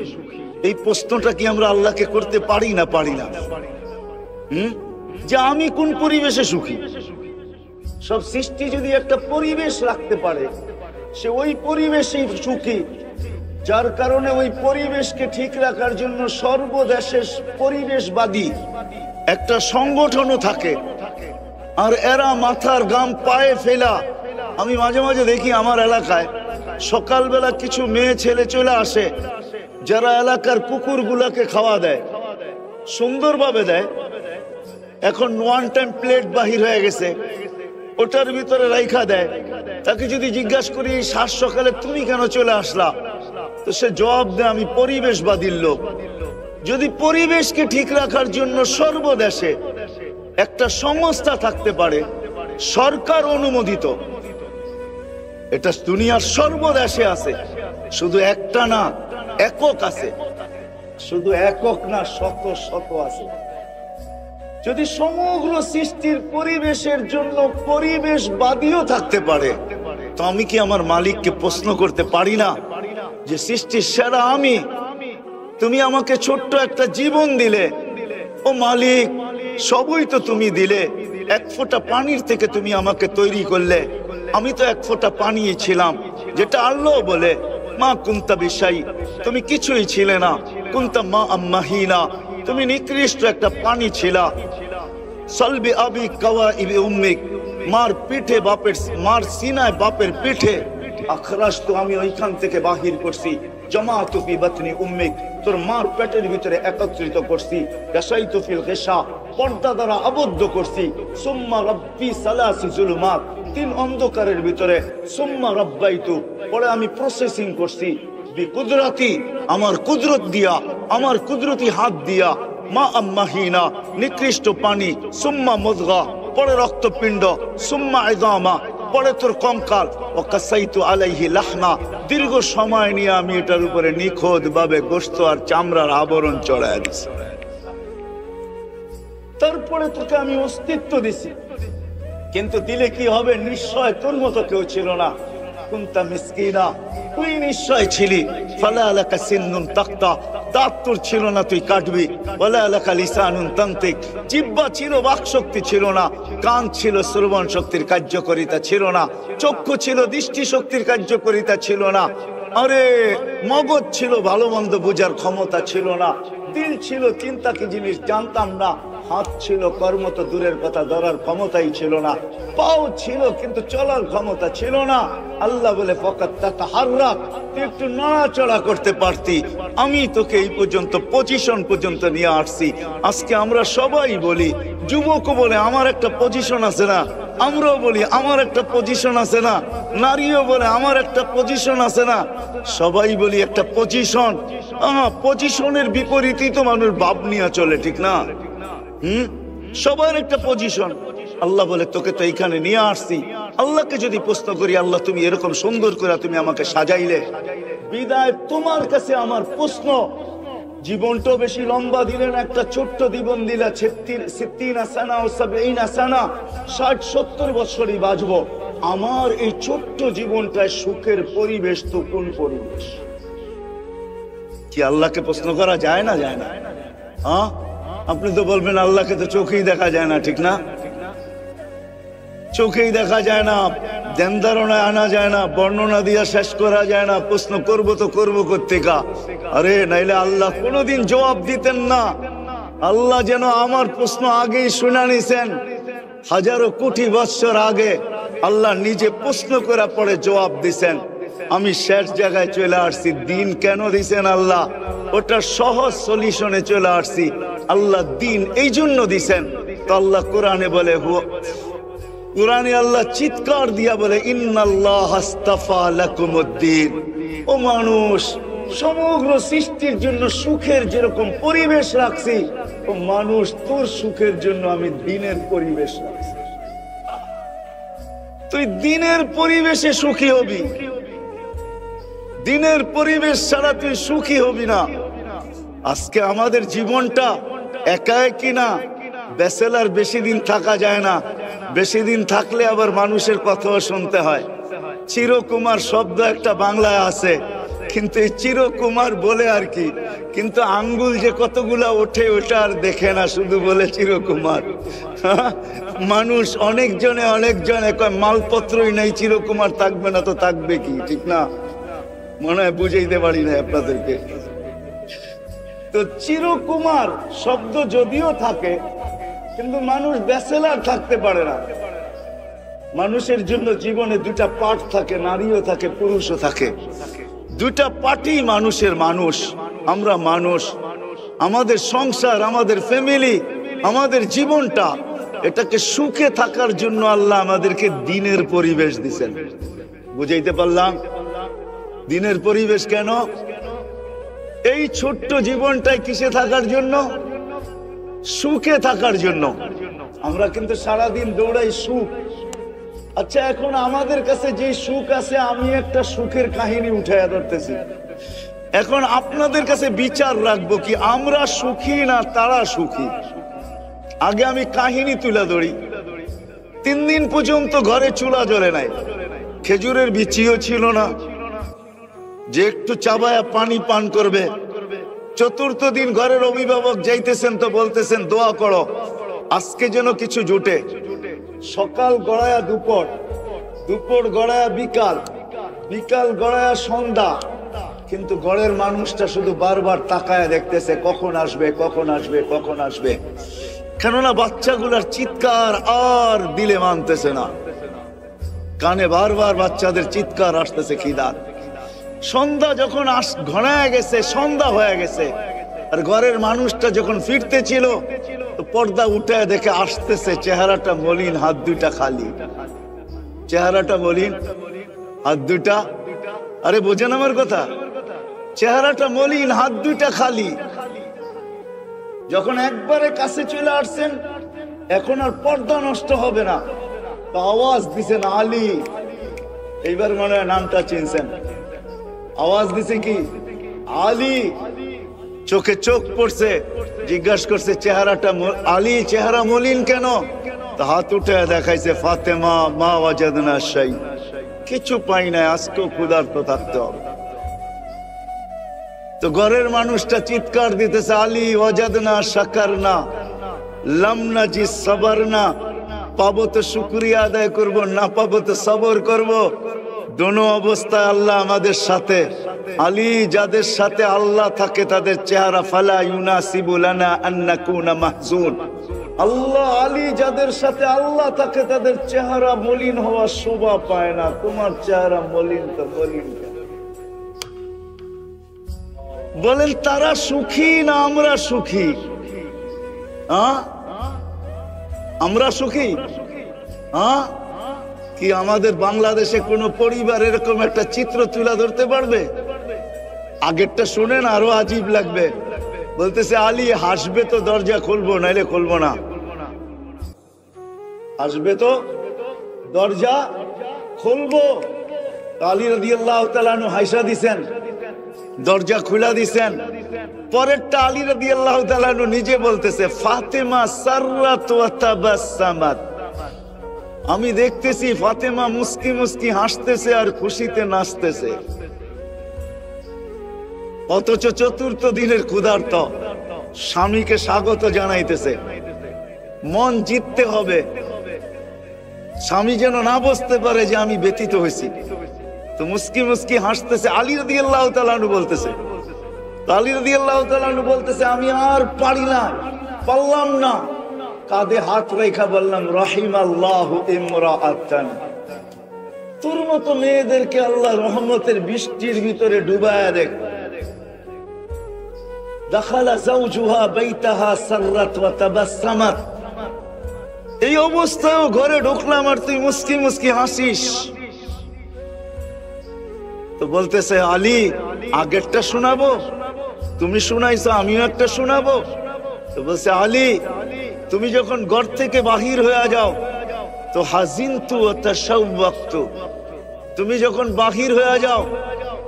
এই প্রশ্নটা কি আমরা আল্লাহকে করতে পারি না? পারি না? যে আমি কোন পরিবেশে সুখী? সব সৃষ্টি যদি একটা পরিবেশ রাখতে পারে, সে ওই পরিবেশেই সুখী, যার কারণে ওই পরিবেশকে ঠিক রাখার জন্য সর্বদেশের পরিবেশবাদী একটা সংগঠনও থাকে। আর এরা মাথার ঘাম পায়ে ফেলা, আমি মাঝে মাঝে দেখি আমার এলাকায় সকালবেলা কিছু মেয়ে ছেলে চলে আসে, যারা এলাকার কুকুরগুলাকে খাওয়া দেয়, সুন্দরভাবে দেয়। এখন 1 টাইম প্লেট বাহির হয়ে গেছে, ওটার ভিতরে রাইখা দেয়। তাকে যদি জিজ্ঞাসা করি সাত সকালে তুমি কেন চলে আসলা, তো সে জবাব দেয় আমি পরিবেশবাদীর লোক। যদি পরিবেশকে ঠিক রাখার জন্য সর্বদেশে একটা সংস্থা থাকতে পারে, সরকার অনুমোদিত, এটা দুনিয়ার সর্বদেশে আছে, শুধু একটা না, একক আছে, শুধু একক না, শত শত আছে। যদি সমগ্র সৃষ্টির পরিবেশের জন্য পরিবেশবাদীও থাকতে পারে, তো আমি কি আমার মালিককে প্রশ্ন করতে পারি না যে সৃষ্টির সেরা আমি, তুমি আমাকে ছোট্ট একটা জীবন দিলে, ও মালিক সবই তো তুমি দিলে, এক ফোঁটা পানির থেকে তুমি আমাকে তৈরি করলে, আমি তো এক ফোঁটা পানি ছিলাম, যেটা আল্লাহ বলে মা কুনতা বিশাই, তুমি কিছুই ছিলে না, কুনতা মা আম্মাহিনা, তুমি নিকৃষ্ট একটা পানি ছিলা। সলবি আবি কাওয়াইবি উম্মিক, মার পিঠে বাপের, মার সিনায় বাপের পিঠে আখরাস তো আমি ওইখান থেকে বাহির করছি, জামাতু ফি বাতনি উম্মিক, তোর মার পেটের ভিতরে একত্রিত করছি। গাসাইতু ফিল গিশা, পর্দা দ্বারা আবদ্ধ করছি। সুম্মা রাব্বি সালাসি জুলুমাত, 3 অন্ধকারের ভিতরে। সুম্মা রাব্বাইতু, পরে আমি প্রসেসিং করছি। বিকুদরাতি, আমার কুদরত দিয়া, আমার কুদরতি হাত দিয়া। মা আম্মাহিনা, নিকৃষ্ট পানি। সুম্মা মুদগা, পরে রক্তপিণ্ড। সুম্মা ইযামা, পরে তোর কঙ্কাল। ওয়াকাসাইতু আলাইহি লাহমা, দীর্ঘ সময় নিয়ে আমি এটার উপরে নিখুঁত ভাবে গোশত আর চামড়ার আবরণ চড়ায় দিছি। তারপরে তোকে আমি অস্তিত্ব দিছি, কিন্তু দিলে কি হবে? নিশ্চয় তোর মতো কেউ ছিল না। কুনতা মিসকিনা, তুই নিশ্চয় ছিলি। ফালা লাকা সিন্নুন তাক্তা, দাঁত তোর ছিল না, তুই কাটবি। ওয়ালা লাকা লিসানুন তানতিক, জিহ্বা ছিল, বাকশক্তি ছিল না। কান ছিল, শ্রবণ শক্তির কার্যকারিতা ছিল না। চক্ষু ছিল, দৃষ্টি শক্তির কার্যকারিতা ছিল না। আরে মগজ ছিল, ভালো মন্দ বোঝার ক্ষমতা ছিল না। দিল ছিল, চিন্তা কি জিনিস জানতাম না। হাত ছিল, কর্ম তো দূরের কথা, ধরার ক্ষমতাই ছিল না। পাও ছিল, কিন্তু চলার ক্ষমতা ছিল না। আল্লাহ বলে ফাকাত তাতাহাররাক, তুই একটু নড়াচড়া করতে পারতি। আমি তোকে এই পর্যন্ত পজিশন পর্যন্ত নিয়ে আসছি। আজকে আমরা সবাই বলি, যুবকও বলে আমার একটা পজিশন আছে না, আমরাও বলি আমার একটা পজিশন আছে না, নারীও বলে আমার একটা পজিশন আছে না, সবাই বলি একটা পজিশন। পজিশনের বিপরীতই তো মানুষ ভাব নিয়ে চলে, ঠিক না? সবার একটা পজিশন। আল্লাহ বলে তোকে তো এইখানে নিয়ে আসছি। আল্লাহকে যদি প্রশ্ন করি, আল্লাহ তুমি এরকম সুন্দর করে তুমি আমাকে সাজাইলে, বিদায় তোমার কাছে আমার প্রশ্ন, জীবনটাও বেশি লম্বা দিলেন, একটা ছোট্ট জীবন দিলা, 60-70 বছরই বাঁচবো। আমার এই ছোট্ট জীবনটায় সুখের পরিবেশ তো কোন পরিবেশ? কি আল্লাহকে প্রশ্ন করা যায় না? যায় না? হ্যাঁ, আপনি তো বলবেন আল্লাহকে তো চোখেই দেখা যায় না, ঠিক না? চোখেই দেখা যায় না, ধ্যান ধারণায় আনা যায় না, বর্ণনা দিয়া শেষ করা যায় না। প্রশ্ন করব তো করবো কোত্থেকা? আরে নাইলে আল্লাহ কোনোদিন জবাব দিতেন না। আল্লাহ যেন আমার প্রশ্ন আগেই শুনে নিছেন। হাজারো কোটি বৎসর আগে আল্লাহ নিজে প্রশ্ন করে পরে জবাব দিছেন। আমি শেষ জায়গায় চলে আসছি। দিন কেন দিছেন আল্লাহ? ওটা সহজ সলিউশনে চলে আসছি। আল্লাহ দিন এই জন্য দিছেন। তো আল্লাহ কোরআনে বলে, কোরআনে আল্লাহ চিৎকার দিয়া বলে, ইন্নাল্লাহ আস্তাফা লাকুমুদ্দিন। ও মানুষ, সমগ্র সৃষ্টির জন্য সুখের যেরকম পরিবেশ রাখছি, ও মানুষ তোর সুখের জন্য আমি দিনের পরিবেশ রাখছি। তুই দিনের পরিবেশে সুখী হবি, দিনের পরিবেশ ছাড়া তুই সুখী হবি না। আজকে আমাদের জীবনটা একা একই না। ব্যাচেলার বেশি দিন থাকা যায় না, বেশি দিন থাকলে আবার মানুষের কথাও শুনতে হয়। চিরকুমার শব্দ একটা বাংলায় আছে, কিন্তু এই চিরকুমার বলে আর কি, কিন্তু আঙ্গুল যে কতগুলা ওঠে ওটা আর দেখে না, শুধু বলে চিরকুমার। মানুষ অনেকজনে কয় মালপত্রই নেই, চিরকুমার থাকবে না তো থাকবে কি, ঠিক না? মনে হয় বুঝাইতে পারি না আপনাদেরকে। তো চিরকুমার শব্দ যদিও থাকে, কিন্তু মানুষ ব্যাচেলার থাকতে পারে না। মানুষের জন্য জীবনে দুটা পার্ট থাকে, নারীও থাকে, পুরুষও থাকে। দুটা পার্টই মানুষের। মানুষ, আমরা মানুষ, আমাদের সংসার, আমাদের ফ্যামিলি, আমাদের জীবনটা, এটাকে সুখে থাকার জন্য আল্লাহ আমাদেরকে দিনের পরিবেশ দিয়েছেন। বুঝাইতে পারলাম? দিনের পরিবেশ কেন? এই ছোট্ট জীবনটাই কিসে থাকার জন্য? সুখে থাকার জন্য। আমরা কিন্তু সারাদিন দৌড়াই সুখ। আচ্ছা, এখন আমাদের কাছে যে সুখ আছে, আমি একটা সুখের কাহিনী উঠাইয়া ধরতেছি। এখন আপনাদের কাছে বিচার রাখবো কি আমরা সুখী না তারা সুখী। আগে আমি কাহিনী তুলে ধরি। 3 দিন পর্যন্ত ঘরে চুলা জ্বলে নাই, খেজুরের বিচিও ছিল না যে একটু চাবায়া পানি পান করবে। 4র্থ দিন ঘরের অভিভাবক যাইতেছেন তো বলতেছেন দোয়া করো আজকে যেন কিছু জুটে। সকাল গড়ায়া দুপুর, দুপুর গড়ায়া বিকাল, বিকাল গড়ায়া সন্ধ্যা, কিন্তু ঘরের মানুষটা শুধু বারবার তাকায়া দেখতেছে কখন আসবে, কখন আসবে, কখন আসবে। কেননা বাচ্চাগুলার চিৎকার আর দিলে মানতেছে না। কানে বারবার বাচ্চাদের চিৎকার আসতেছে খিদার। সন্ধ্যা যখন ঘনায় গেছে, সন্ধ্যা হয়ে গেছে, আর ঘরের মানুষটা যখন ফিরতে ছিল, তো পর্দা উঠে দেখে আসতেছে, চেহারাটা মলিন, হাত দুইটা খালি। চেহারাটা মলিন, হাত দুইটা, আরে বোঝেন আমার কথা, চেহারাটা মলিন, হাত দুইটা খালি। যখন একবারে কাছে চলে আসছেন, এখন আর পর্দা নষ্ট হবে না, তো আওয়াজ দিছেন আলী। এইবার মনে হয় নামটা চিনছেন। আওয়াজ দিছে কি? আলী। চোখে চোখ পড়ছে, জিজ্ঞাসা করছে চেহারাটা আলী, চেহারা মলিন কেন? তো হাত উঠে দেখাইছে ফাতেমা মা ওয়াজাদনা শাই, কিছু পাই নাই, আজকেও ক্ষুধার্ত থাকতে হবে। তো ঘরের মানুষটা চিৎকার দিতেছে আলী ওয়াজাদনা শাকারনা লাম নাজি সাবারনা, পাবো তো শুকরিয়া আদায় করব, না পাবো তো সবর করব। দোনো অবস্থায় আল্লাহ আমাদের সাথে। আলী, যাদের সাথে আল্লাহ থাকে তাদের চেহারা ফালা ইউনাসিবু লানা আন নাকুনা মাহজুন। আল্লাহ আলী, যাদের সাথে আল্লাহ থাকে তাদের চেহারা মলিন হওয়ার শোভা পায় না। তোমার চেহারা মলিন, তো মলিন বলেন। তারা সুখী না আমরা সুখী? আমরা সুখী? কি আমাদের বাংলাদেশে কোন পরিবার এরকম একটা চিত্র তুলে ধরতে পারবে? আগেরটা শুনেন, আরো আজীব লাগবে। বলতেছে আলী হাসবে তো দরজা খুলবো, নাইলে খুলবো না। হাসবে তো দরজা খুলবো। আলী রাদিয়াল্লাহু তাআলা আনহু হাসা দিছেন, দরজা খুলা দিছেন। পরেরটা আলী রাদিয়াল্লাহু তাআলা আনহু নিজে বলতেছে ফাতেমা সাররাত ওয়া তাবাসসামাত, আমি দেখতেছি ফাতেমা মুস্কি মুস্কি হাসতেছে আর খুশিতে নাচতেছে। অথচ চতুর্থ দিনের ক্ষুধার্ত স্বামীকে স্বাগত জানাইতেছে। মন জিততে হবে, স্বামী যেন না বুঝতে পারে যে আমি ব্যথিত হয়েছি। তো মুস্কি মুস্কি হাসতেছে। আলী রাদিয়াল্লাহু তাআলা আনহু বলতেছে, আলী রাদিয়াল্লাহু তাআলা আনহু বলতেছে আমি আর পারি না, পারলাম না। কাঁধে হাত রেখা বললাম রাহিমাল্লাহু ইমরাআতান, তোর মতো মেয়েদেরকে আল্লাহ রহমতের বৃষ্টির ভিতরে ডুবায়া দেখ। দাখালা যাওজুহা বাইতাহা সাররাত ওয়া তাবাসসামাত, এই অবস্থায়ও ঘরে ঢুকলাম আর তুই মুস্কি মুস্কি হাসিস। তো বলতেছে আলী আগেরটা শোনাবো, তুমি শুনাইছো আমিও একটা শোনাবো। তো বলছে আলী তুমি যখন ঘর থেকে বাহির হয়ে যাও তো হাজিনতু ওয়া তাশাওয়াকতু, তুমি যখন বাহির হয়ে যাও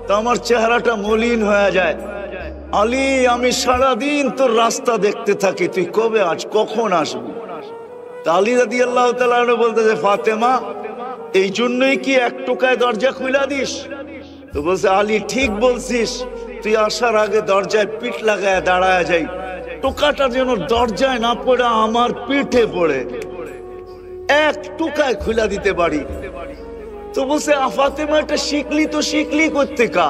তো আমার চেহারাটা মলিন হয়ে যায়। আলী আমি সারাদিন তোর রাস্তা দেখতে থাকি, তুই কবে আজ কখন আসবি? আলী রাদিয়াল্লাহু তাআলা আনহু বলতেছে ফাতেমা এই জন্যই কি এক টোকায় দরজা খুলে দিস? তো বলছে আলী ঠিক বলছিস, তুই আসার আগে দরজায় পিঠ লাগায় দাঁড়ায় যাই, টোকাটা যেন দরজায় না পড়ে আমার পিঠে পড়ে, এক টোকায় খুলে দিতে পারি। তো বলছে ফাতেমা এটা শিখলি তো শিখলি করতে কা?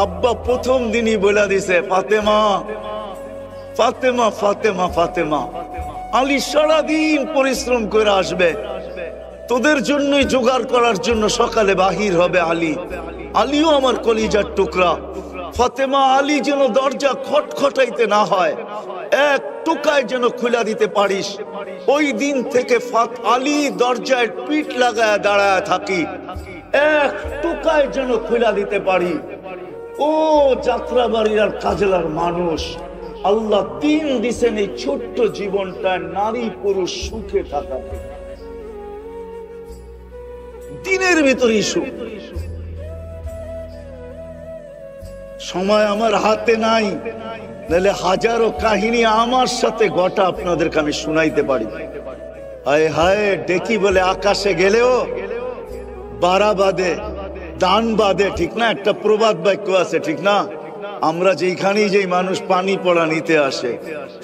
আব্বা প্রথম দিনই বলে দিছে ফাতেমা ফাতেমা ফাতেমা ফাতেমা। আলী সারাদিন পরিশ্রম করে আসবে, তোদের জন্যই জোগাড় করার জন্য সকালে বাহির হবে আলী। আলীও আমার কলিজার টুকরা। ফাতেমা আলী যেন দরজা খটখটাইতে না হয়, এক টোকায় যেন খুলে দিতে পারিস। ওই দিন থেকে আলী দরজায় পিঠ লাগায় দাঁড়ায় থাকি, এক টোকায় যেন খুলে দিতে পারি। ও যাত্রাবাড়ির আর কাজলার মানুষ, আল্লাহ দিন দিছেন এই ছোট্ট জীবনটায় নারী পুরুষ সুখে থাকা, দিনের ভিতরেই সুখ। সময় আমার হাতে নাই, নাহলে হাজারো কাহিনী আমার সাথে ঘটা আপনাদেরকে আমি শুনাইতে পারি। হায় হায় ডেকি বলে আকাশে গেলেও বাড়া বাঁধে দান বাঁধে, ঠিক না? একটা প্রবাদ বাক্য আছে, ঠিক না? আমরা যেখানেই যেই মানুষ পানি পড়া নিতে আসে,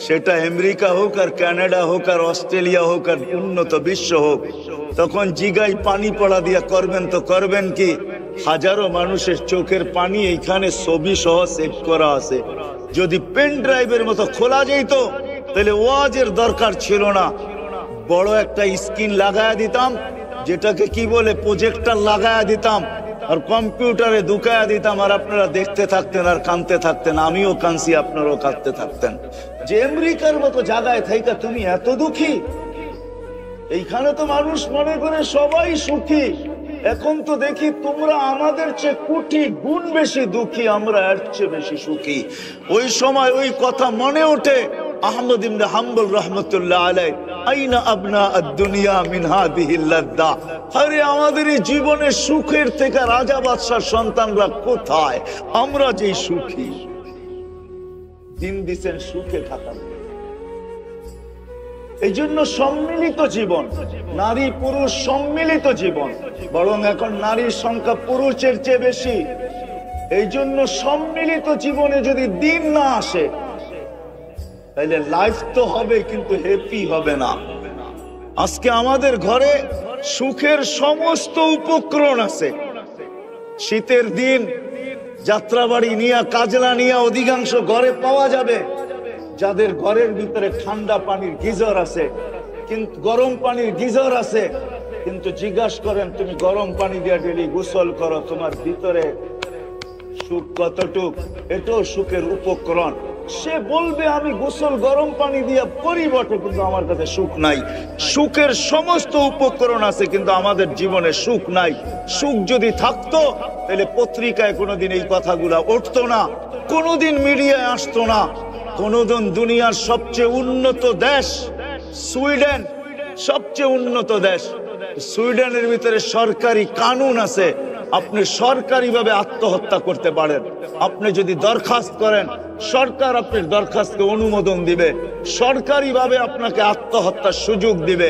সেটা আমেরিকা হোক আর কানাডা হোক আর অস্ট্রেলিয়া হোক আর উন্নত বিশ্ব হোক, তখন জিগাই পানি পড়া দিয়া করবেন তো করবেন কি? হাজারো মানুষের চোখের পানি এইখানে ছবি সহ সেভ করা আছে। যদি পেন ড্রাইভের মতো খোলা যেত তাহলে ওয়াজের দরকার ছিল না, বড় একটা স্ক্রিন লাগায়া দিতাম, যেটাকে কি বলে প্রজেক্টর লাগায়া দিতাম, আর কম্পিউটারে ঢুকায়া দিতাম, আর আপনারা দেখতে থাকতেন আর কাঁদতে থাকতেন, আমিও কাঁদছি, আপনারাও কাঁদতে থাকতেন যে আমেরিকার মতো জায়গায় থাইকা তুমি এত দুঃখী। এইখানে তো মানুষ মনে করে সবাই সুখী। এখন তো দেখি তোমরা আমাদের চেয়ে কোটি গুণ বেশি দুঃখী, আমরা এর চেয়ে বেশি সুখী। ওই সময় ওই কথা মনে ওঠে আহমদ ইবনে হাম্বল রাহমাতুল্লাহ আলাইহি, আইনা আবনা আদ-দুনিয়া মিন হাদিহিল লাদ্দা। আরে আমাদের এই জীবনের সুখের থেকে রাজা বাদশার সন্তানরা কোথায়? আমরা যে সুখী, দিন দিছেন সুখে থাকার। এই জন্য সম্মিলিত জীবন, নারী পুরুষ সম্মিলিত জীবন, বরং এখন নারীর সংখ্যা পুরুষের চেয়ে বেশি। এই জন্য সম্মিলিত জীবনে যদি দিন না আসে তাহলে লাইফ তো হবে কিন্তু হ্যাপি হবে না। আজকে আমাদের ঘরে সুখের সমস্ত উপকরণ আছে। শীতের দিন যাত্রাবাড়ি নিয়া কাজলা নিয়া অধিকাংশ ঘরে পাওয়া যাবে। যাদের ঘরের ভিতরে ঠান্ডা পানির গিজার আছে, কিন্তু গরম পানির গিজার আছে, কিন্তু জিজ্ঞাসা করেন তুমি গরম পানি দিয়ে ডেলি গোসল করো, তোমার ভিতরে সুখ কতটুক? এটাও সুখের উপকরণ। সে বলবে আমি গোসল গরম পানি দিয়ে করি বটে, কিন্তু আমার কাছে সুখ নাই। সুখের সমস্ত উপকরণ আছে, কিন্তু আমাদের জীবনে সুখ নাই। সুখ যদি থাকতো তাহলে পত্রিকায় কোনোদিন এই কথাগুলা উঠতো না, কোনোদিন মিডিয়ায় আসতো না। কোনোদিন দুনিয়ার সবচেয়ে উন্নত দেশ সুইডেন, সবচেয়ে উন্নত দেশ, সুইডেনের ভিতরে সরকারি কানুন আছে, আপনি সরকারিভাবে আত্মহত্যা করতে পারেন। আপনি যদি দরখাস্ত করেন, সরকার আপনার দরখাস্তকে অনুমোদন দিবে, সরকারিভাবে আপনাকে আত্মহত্যার সুযোগ দিবে।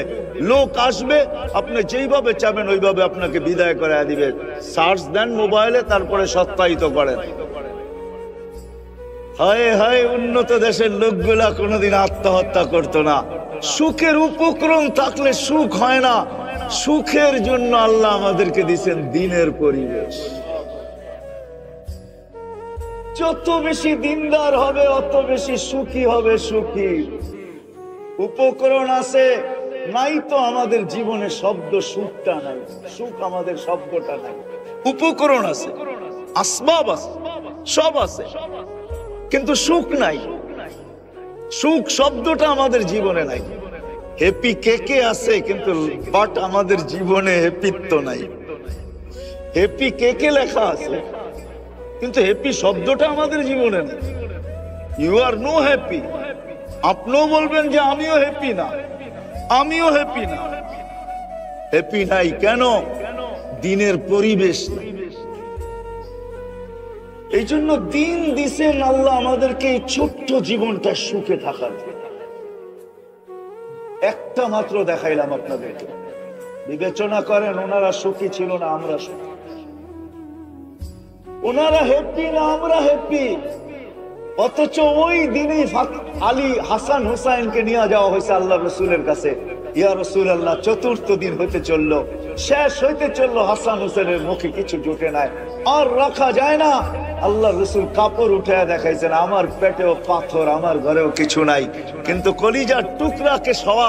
লোক আসবে, আপনি যেইভাবে চাবেন ওইভাবে আপনাকে বিদায় করে দিবে। সার্চ দেন মোবাইলে, তারপরে সত্যায়িত করেন। হায় হায়, উন্নত দেশের লোকগুলা কোনোদিন আত্মহত্যা করতো না। সুখের উপকরণ থাকলে সুখ হয় না। সুখের জন্য আল্লাহ আমাদেরকে দিয়েছেন দিনের পরিবেশ। যত বেশি দিনদার হবে অত বেশি সুখী হবে। সুখী উপকরণ আছে, নাই তো আমাদের জীবনে শব্দ সুখটা নাই, সুখ আমাদের শব্দটা নাই। উপকরণ আছে, আসবাব আছে, সব আছে, কিন্তু সুখ নাই। সুখ শব্দটা আমাদের জীবনে নাই। হ্যাপি কে কে আছে, কিন্তু বাট আমাদের জীবনে হ্যাপিত্ব নাই। হ্যাপি কে কে লেখা আছে, কিন্তু হ্যাপি শব্দটা আমাদের জীবনে নেই। You are no happy. আপনিও বলবেন যে আমিও হ্যাপি না, আমিও হ্যাপি না। হ্যাপি নাই কেন? দিনের পরিবেশ নাই। এই জন্য দিন দিছেন আল্লাহ আমাদেরকে এই ছোট্ট জীবনটা সুখে থাকার। একটা মাত্র দেখাইলাম আপনাদেরকে, বিবেচনা করেন ওনারা সুখী ছিল না, আমরা সুখী। ওনারা হ্যাপি না, আমরা হ্যাপি। অথচ ওই দিনই আলী হাসান হুসাইনকে নিয়ে যাওয়া হয়েছে আল্লাহ রসুলের কাছে। ইয়া রাসূলুল্লাহ, চতুর্থ দিন হইতে চললো, শেষ হইতে চললো, হাসান হুসেনের মুখে কিছু জুটে নাই, আর রাখা যায় না। আল্লাহ রসুল কাপড় উঠে দেখাইছেন, আমার পেটেও পাথর, আমার ঘরেও কিছু নাই, কিন্তু কলিজার টুকরাকে সওয়া,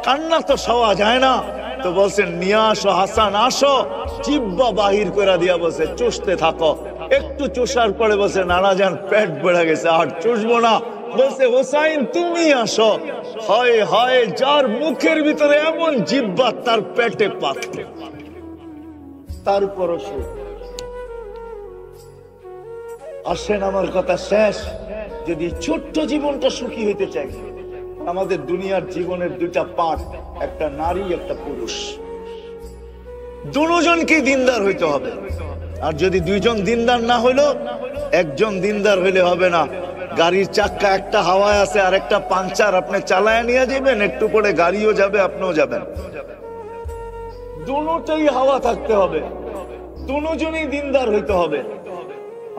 কান্না তো সওয়া যায় না। তো বলছেন নিয়ে আসো হাসান, আসো। জিহ্বা বাহির করে দিয়া বলছে চুষতে থাকো। একটু চুষার পরে বলছে নানা যান পেট বেড়ে গেছে, আর চুষবো না। বলছে হোসাইন তুমি আসো। হয় হয়, যার মুখের ভিতরে এমন জিহ্বা তার পেটে পাথর, তারপরও সুখ। আসেন, আমার কথা শেষ। যদি ছোট্ট জীবনটা সুখী হইতে চাই, আমাদের দুনিয়ার জীবনের দুইটা পার্ট, একটা নারী একটা পুরুষ, দুজনকেই দিনদার হইতে হবে। আর যদি দুইজন দিনদার না হইলো, একজন দিনদার হইলে হবে না। গাড়ির চাক্কা একটা হাওয়ায় আছে আর একটা পাংচার, আপনি চালায় নিয়ে যাবেন, একটু পরে গাড়িও যাবে, আপনিও যাবেন। দুটোই হাওয়া থাকতে হবে, দুজনেই দিনদার হইতে হবে।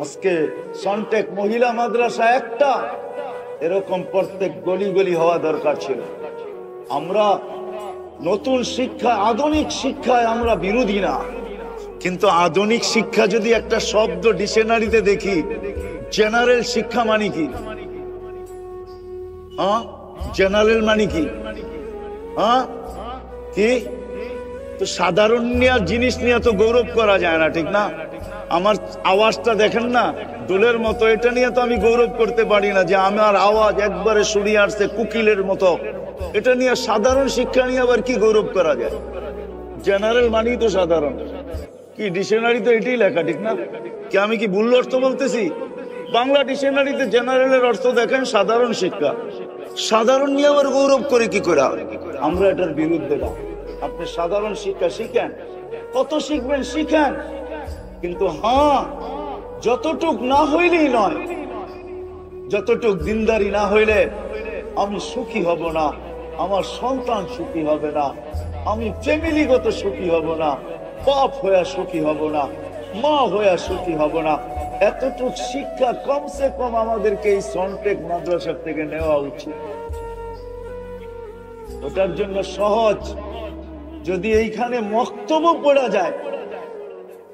আজকে সন্টেক মহিলা মাদ্রাসা একটা, এরকম প্রত্যেক গলি গলি হওয়া দরকার ছিল। আমরা নতুন শিক্ষা, আধুনিক শিক্ষায় আমরা বিরোধী না, কিন্তু আধুনিক শিক্ষা যদি একটা শব্দ ডিকশনারিতে দেখি, জেনারেল শিক্ষা মানে কি? জেনারেল মানে কি? কি তো সাধারণ জিনিস নিয়ে তো গৌরব করা যায় না, ঠিক না? আমার আওয়াজটা দেখেন না, দোলের মতো। এটা নিয়ে তো আমি গৌরব করতে পারি না যে আমার আওয়াজ একবারে শুনিয়ে আসছে কুকিলের মতো। এটা নিয়ে সাধারণ শিক্ষা নিয়ে আবার কি গৌরব করা যায়? জেনারেল মানেই তো সাধারণ। কি ডিকশনারি তো এটাই লেখা, ঠিক না? কি আমি কি ভুল অর্থ বলতেছি? বাংলা ডিকশনারিতে জেনারেলের অর্থ দেখেন সাধারণ শিক্ষা। সাধারণ নিয়ে আবার গৌরব করে কি করে? আমরা এটার বিরুদ্ধে না। আপনি সাধারণ শিক্ষা শিখেন, কত শিখবেন শিখেন, কিন্তু হ্যাঁ যতটুক না হইলেই নয়, যতটুক দিনদারি না হইলে আমি সুখী হব না, আমার সন্তান সুখী হবে না, আমি ফ্যামিলিগত সুখী হব না, বাপ হইয়া সুখী হব না, মা হইয়া সুখী হব না। এতটুক শিক্ষা কমসে কম আমাদেরকে এই সন্টেক মাদ্রাসা থেকে নেওয়া উচিত। ওটার জন্য সহজ, যদি এইখানে মক্তব্য পড়া যায়,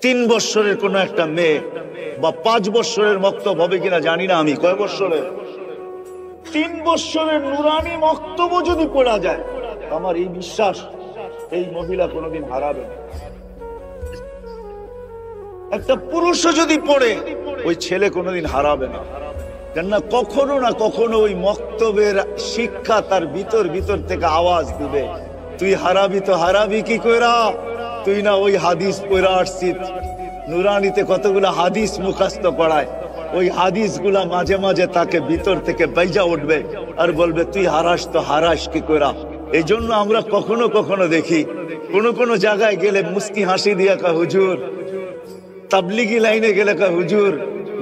3 বছরের কোন একটা মেয়ে বা 5 বছরের মক্তব্য হবে কিনা জানি না আমি, কয় বছরের, 3 বছরের নুরানি মক্তব্য যদি পড়া যায়, আমার এই বিশ্বাস এই মহিলা কোনোদিন হারাবে না। একটা পুরুষও যদি পড়ে, ওই ছেলে কোনোদিন হারাবে না। কেননা কখনো না কখনো ওই মক্তবের শিক্ষা তার ভিতর থেকে আওয়াজ দিবে, তুই হারাবি তো হারাবি কি কইরা? তুই না ওই হাদিস পড়া আসছিস, নুরানিতে কতগুলো হাদিস মুখস্থ করায়, ওই হাদিসগুলা মাঝে মাঝে তাকে ভিতর থেকে বাইজা উঠবে আর বলবে তুই হারাস তো হারাস কি কইরা। এই জন্য আমরা কখনো কখনো দেখি কোন জায়গায় গেলে মুস্কি হাসি দিয়া কা হুজুর, তাবলিগি লাইনে গেলে কা হুজুর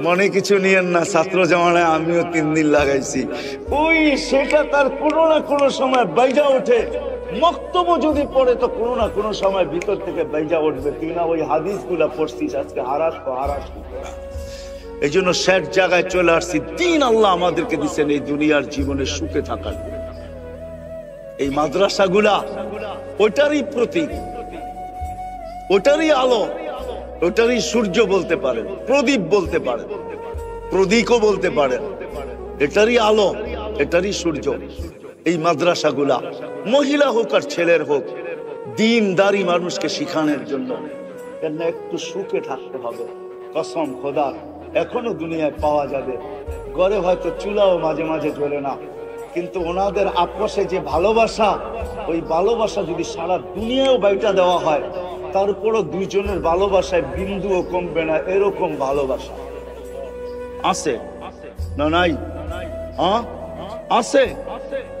মনে কিছু নিয়েন না, ছাত্র জামানায় আমিও 3 দিন লাগাইছি। ওই সেটা তার কোনো না কোনো সময় বাইজা ওঠে। মক্তব্য যদি পড়ে তো কোনো না কোনো সময় ভিতর থেকে বাইজা উঠবে, তুই না ওই হাদিসগুলা পড়ছিস, আজকে হারাস তো হারাস। এই জন্য শেষ জায়গায় চলে আসছি, দিন আল্লাহ আমাদেরকে দিচ্ছেন এই দুনিয়ার জীবনে সুখে থাকার। এই মাদ্রাসাগুলা ওটারই প্রতীক, ওটারই আলো, ওটারই সূর্য বলতে পারেন, প্রদীপ বলতে পারেন, প্রদীপও বলতে পারেন। এটারই আলো, এটারই সূর্য এই মাদ্রাসাগুলা, মহিলা হোক আর ছেলের হোক, দিনদারি মানুষকে শিখানোর জন্য। কেন একটু সুখে থাকতে হবে, কসম খোদা এখনো দুনিয়ায় পাওয়া যাবে। ঘরে হয়তো চুলাও মাঝে মাঝে জ্বলে না, কিন্তু ওনাদের আপসে যে ভালোবাসা, ওই ভালোবাসা যদি সারা দুনিয়াও বাইটা দেওয়া হয়, তারপরও দুইজনের ভালোবাসায় বিন্দুও কমবে না। এরকম ভালোবাসা আছে না? নাই? আছে।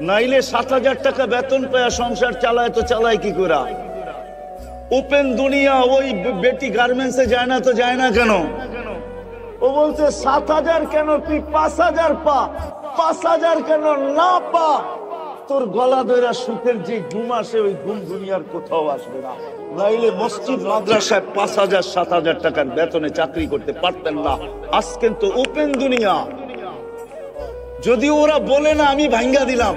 নাইলে 7,000 টাকা বেতন পেয়ে সংসার চালায় তো চালায় কি করে? ওপেন দুনিয়া, ওই বেটি গার্মেন্টসে যায় না তো যায় না কেন? ও বলছে 7,000 কেন, তুই 5,000 পা, 5,000 কেন না পা, তোর গলা ধরা সুখের যে ঘুম আসে, ওই ঘুম দুনিয়ার কোথাও আসবে না। নাইলে মসজিদ মাদ্রাসায় 5,000 7,000 টাকার বেতনে চাকরি করতে পারতেন না। আজ কিন্তু ওপেন দুনিয়া, যদি ওরা বলে না আমি ভাঙ্গা দিলাম,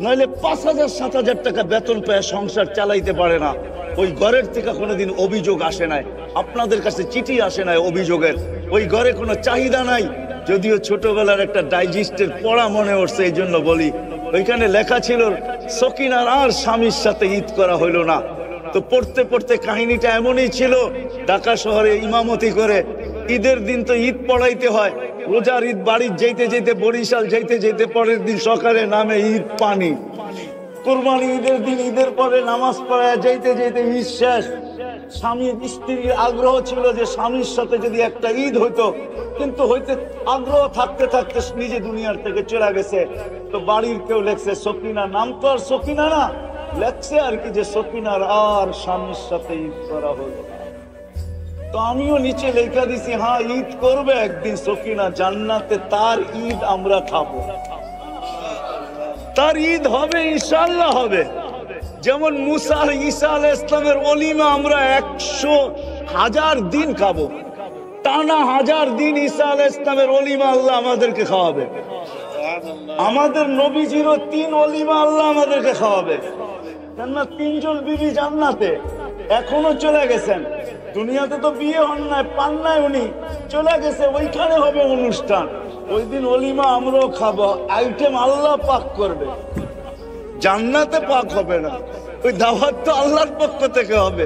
নাইলে 5,000 7,000 টাকা বেতন পেয়ে সংসার চালাইতে পারে না। ওই ঘরের থেকে কোনোদিন অভিযোগ আসে নাই, আপনাদের কাছে চিঠি আসে নাই অভিযোগের। ওই ঘরে কোনো চাহিদা নাই। যদিও ছোটবেলার একটা ডাইজেস্টের পড়া মনে উঠছে, এই জন্য বলি, ওইখানে লেখা ছিল সকিনার আর স্বামীর সাথে ঈদ করা হইল না। তো পড়তে পড়তে কাহিনীটা এমনই ছিল, ঢাকা শহরে ইমামতি করে ঈদের দিন তো ঈদ পড়াইতে হয়, রোজার ঈদ বাড়ি যেতে যেতে, বরিশাল যেতে যেতে পরের দিন সকালে নামে ঈদ পানি, কোরবানি ঈদের দিন ঈদের পরে নামাজ পড়ায় যেতে যেতে ঈদ শেষ। স্বামী স্ত্রীর আগ্রহ ছিল যে স্বামীর সাথে যদি একটা ঈদ হইতো, কিন্তু হইতে আগ্রহ থাকতে থাকতে নিজে দুনিয়ার থেকে চলে গেছে। তো বাড়ির কেউ লেখছে সকিনা, নাম তো আর সকিনা না, লেখছে আর কি যে সকিনার আর স্বামীর সাথে ঈদ করা হলো। তো আমিও নিচে লেখা দিছি, হ্যাঁ ঈদ করবে একদিন সকিনা জান্নাতে, তার ঈদ আমরা খাবো, তার ঈদ হবে, ইনশাআল্লাহ হবে। যেমন মুসা আর ঈসা আলাইহিস সালামের ওলিমা আমরা 100,000 দিন খাবো, টানা 1000 দিন ঈসা আলাইহিস সালামের ওলিমা আল্লাহ আমাদেরকে খাওয়াবে। আমাদের নবীজিরও 3 ওলিমা আল্লাহ আমাদেরকে খাওয়াবে। কেননা 3 জন বিবি জান্নাতে, এখনো চলে গেছেন। দুনিয়াতে তো বিয়ে হন নাই, পান নাই, উনি চলে গেছে, ওইখানে হবে অনুষ্ঠান। ওই দিন ওলিমা আমরাও খাবো, আইটেম আল্লাহ পাক করবে, জান্নাতে পাক হবে না। ওই দাওয়াত তো আল্লাহর পক্ষ থেকে হবে।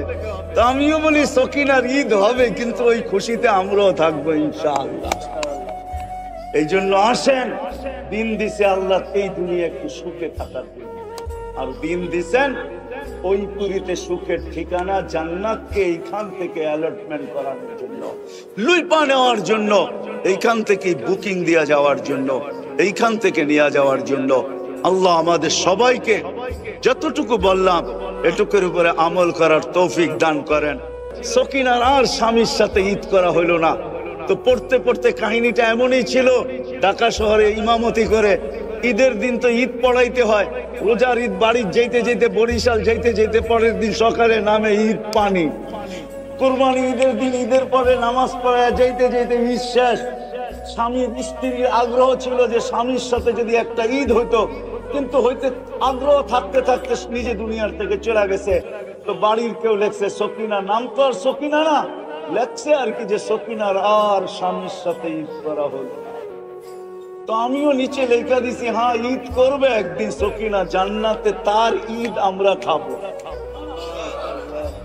তো আমিও বলি সকিনার ঈদ হবে, কিন্তু ওই খুশিতে আমরাও থাকবো ইনশাআল্লাহ। এই জন্য আসেন, দিন দিছে আল্লাহ এই দুনিয়া একটু সুখে থাকার জন্য, আর দিন দিছেন ওই পুরীতে সুখের ঠিকানা জান্নাতকে এইখান থেকে অ্যালটমেন্ট করানোর জন্য, লুইপা নেওয়ার জন্য, এইখান থেকে বুকিং দেওয়া যাওয়ার জন্য, এইখান থেকে নিয়ে যাওয়ার জন্য। আল্লাহ আমাদের সবাইকে যতটুকু বললাম এটুকুর উপরে আমল করার তৌফিক দান করেন। সকিনার আর স্বামীর সাথে ঈদ করা হইল না, তো পড়তে পড়তে কাহিনীটা এমনই ছিল। ঢাকা শহরে ইমামতি করে ঈদের দিন তো ঈদ পড়াইতে হয়, রোজার ঈদ বাড়ি যেতে যেতে বরিশাল যেতে যেতে পরের দিন সকালে নামে ঈদ পানি, কুরবানি ঈদের দিন ঈদের পরে নামাজ পড়ায় যেতে যেতে ঈদ শেষ। স্বামীর স্ত্রীর আগ্রহ ছিল যে স্বামীর সাথে যদি একটা ঈদ হইতো, কিন্তু হইতে আগ্রহ থাকতে থাকতে নিজে দুনিয়ার থেকে চলে গেছে। তো বাড়ির কেউ লেখছে সকিনা, নাম তো আর সকিনা না, লেখছে আর কি যে সকিনার আর স্বামীর সাথে ঈদ করা হলো। তো আমিও নিচে লেখা দিছি, হ্যাঁ ঈদ করবে একদিন সকিনা জান্নাতে, তার ঈদ আমরা খাবো,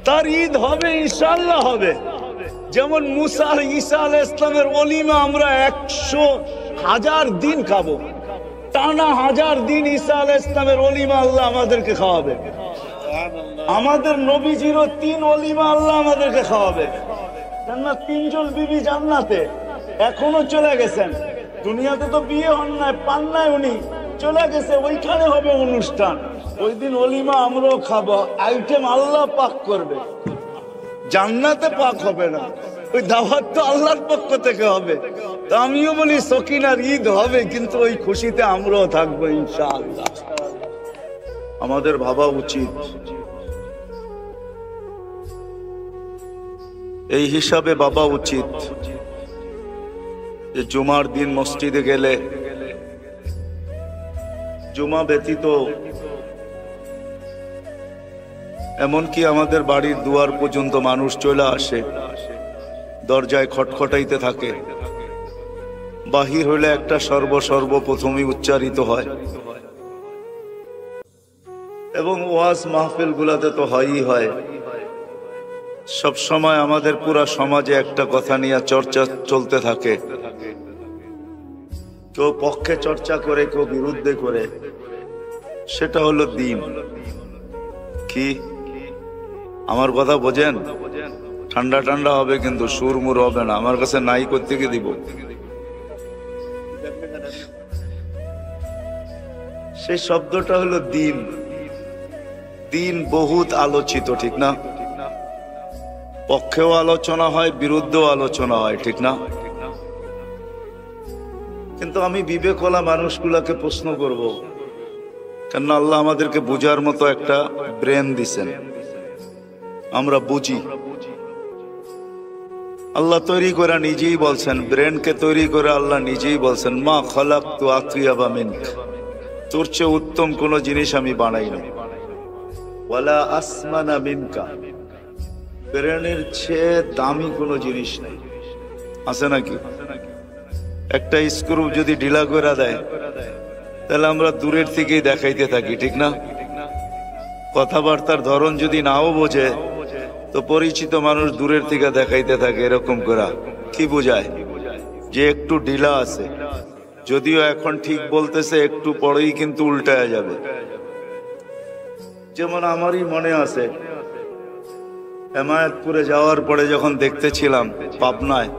তার ঈদ হবে ইনশাআল্লাহ হবে। যেমন মুসা আর ঈসা আলাইহিস সালামের ওলিমা আমরা 100,000 দিন খাবো, টানা 1000 দিন ঈসা আলাইহিস সালামের ওলিমা আল্লাহ আমাদেরকে খাওয়াবে। আমাদের নবীজিরও 3 ওলিমা আল্লাহ আমাদেরকে খাওয়াবে। কেননা 3 জন বিবি জান্নাতে এখনো চলে গেছেন, দুনিয়াতে তো বিয়ে হন নাই, পান নাই, উনি চলে গেছে, ওইখানে হবে অনুষ্ঠান। ওই দিন ওলিমা আমরাও খাবো, আইটেম আল্লাহ পাক করবে, জান্নাতে পাক হবে না। ওই দাওয়াত তো আল্লাহর পক্ষ থেকে হবে। তো আমিও বলি সকিনার ঈদ হবে, কিন্তু ওই খুশিতে আমরাও থাকবো ইনশাআল্লাহ। আমাদের ভাবা উচিত, এই হিসাবে ভাবা উচিত যে জুমার দিন মসজিদে গেলে জুমা ব্যতীত এমনকি আমাদের বাড়ির দুয়ার পর্যন্ত মানুষ চলে আসে, দরজায় খটখটাইতে থাকে, বাহির হইলে একটা সর্বপ্রথমই উচ্চারিত হয়, এবং ওয়াজ মাহফিল গুলাতে তো হয়ই হয়। সব সময় আমাদের পুরা সমাজে একটা কথা নিয়ে চর্চা চলতে থাকে, কেউ পক্ষে চর্চা করে, কেউ বিরুদ্ধে করে, সেটা হলো দিন। কি আমার কথা বোঝেন? ঠান্ডা ঠান্ডা হবে কিন্তু সুরমুর হবে না, আমার কাছে নাই করতে গিয়ে দিব। সেই শব্দটা হলো দিন। দিন বহুত আলোচিত, ঠিক না? পক্ষেও আলোচনা হয়, বিরুদ্ধেও আলোচনা হয়, ঠিক না? কিন্তু আমি বিবেকওয়ালা মানুষগুলাকে প্রশ্ন করব, কেন আল্লাহ আমাদেরকে বুঝার মতো একটা ব্রেন দিছেন, আমরা বুঝি। আল্লাহ তৈরি করে নিজেই বলছেন, ব্রেনকে তৈরি করে আল্লাহ নিজেই বলছেন, মা খালাকতু আতইয়াবা মিনক, তোর চেয়ে উত্তম কোন জিনিস আমি বানাই না, ওয়ালা আসমানা মিনকা, ব্রেনের চেয়ে দামি কোনো জিনিস নেই। আছে নাকি? একটা স্ক্রু যদি ঢিলা করে দেয় তাহলে আমরা দূরের থেকেই দেখাইতে থাকি, ঠিক না? কথাবার্তার ধরন যদি নাও বোঝে তো পরিচিত মানুষ দূরের থেকে দেখাইতে থাকে এরকম করা। কি বোঝায়? যে একটু ঢিলা আছে, যদিও এখন ঠিক বলতেছে, একটু পরেই কিন্তু উল্টায়া যাবে। যেমন আমারই মনে আছে, হেমায়তপুরে যাওয়ার পরে যখন দেখতেছিলাম পাবনায়,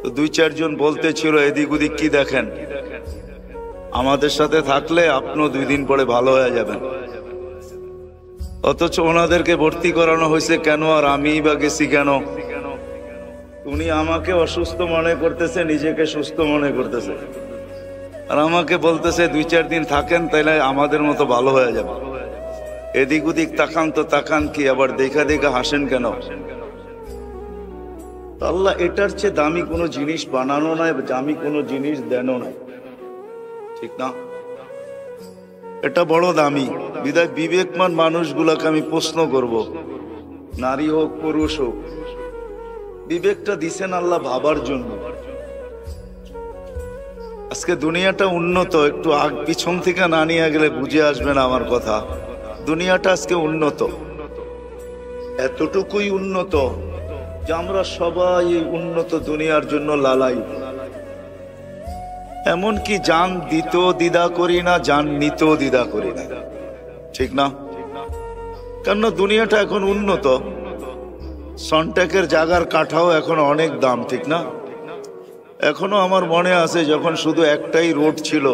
তো 2-4 জন বলতেছিল এদিক ওদিক কি দেখেন, আমাদের সাথে থাকলে আপনিও 2 দিন পরে ভালো হয়ে যাবেন। অথচ ওনাদেরকে ভর্তি করানো হয়েছে কেন, আর আমিই বা গেছি কেন? উনি আমাকে অসুস্থ মনে করতেছে, নিজেকে সুস্থ মনে করতেছে, আর আমাকে বলতেছে 2-4 দিন থাকেন তাইলে আমাদের মতো ভালো হয়ে যাবে। এদিক ওদিক তাকান তো তাকান কি, আবার দেখা দেখা হাসেন কেন? আল্লাহ এটার চেয়ে দামি কোনো জিনিস বানানো নাই, দামি কোনো জিনিস দেনও নাই, ঠিক না? এটা বড় দামি। বিধায় বিবেকমান মানুষগুলোকে আমি প্রশ্ন করব, নারী হোক পুরুষ হোক, বিবেকটা দিছেন আল্লাহ ভাবার জন্য। আজকে দুনিয়াটা উন্নত, একটু আগ পিছন থেকে না নিয়ে গেলে বুঝে আসবে না আমার কথা। দুনিয়াটা আজকে উন্নত, এতটুকুই উন্নত যে আমরা সবাই এই উন্নত দুনিয়ার জন্য লালাই। এমনকি জান দিতেও দ্বিধা করি না, জান নিতেও দ্বিধা করি না, ঠিক না? কেননা দুনিয়াটা এখন উন্নত, সনটেকের জায়গার কাঠাও এখন অনেক দাম, ঠিক না? এখনো আমার মনে আছে যখন শুধু একটাই রোড ছিল,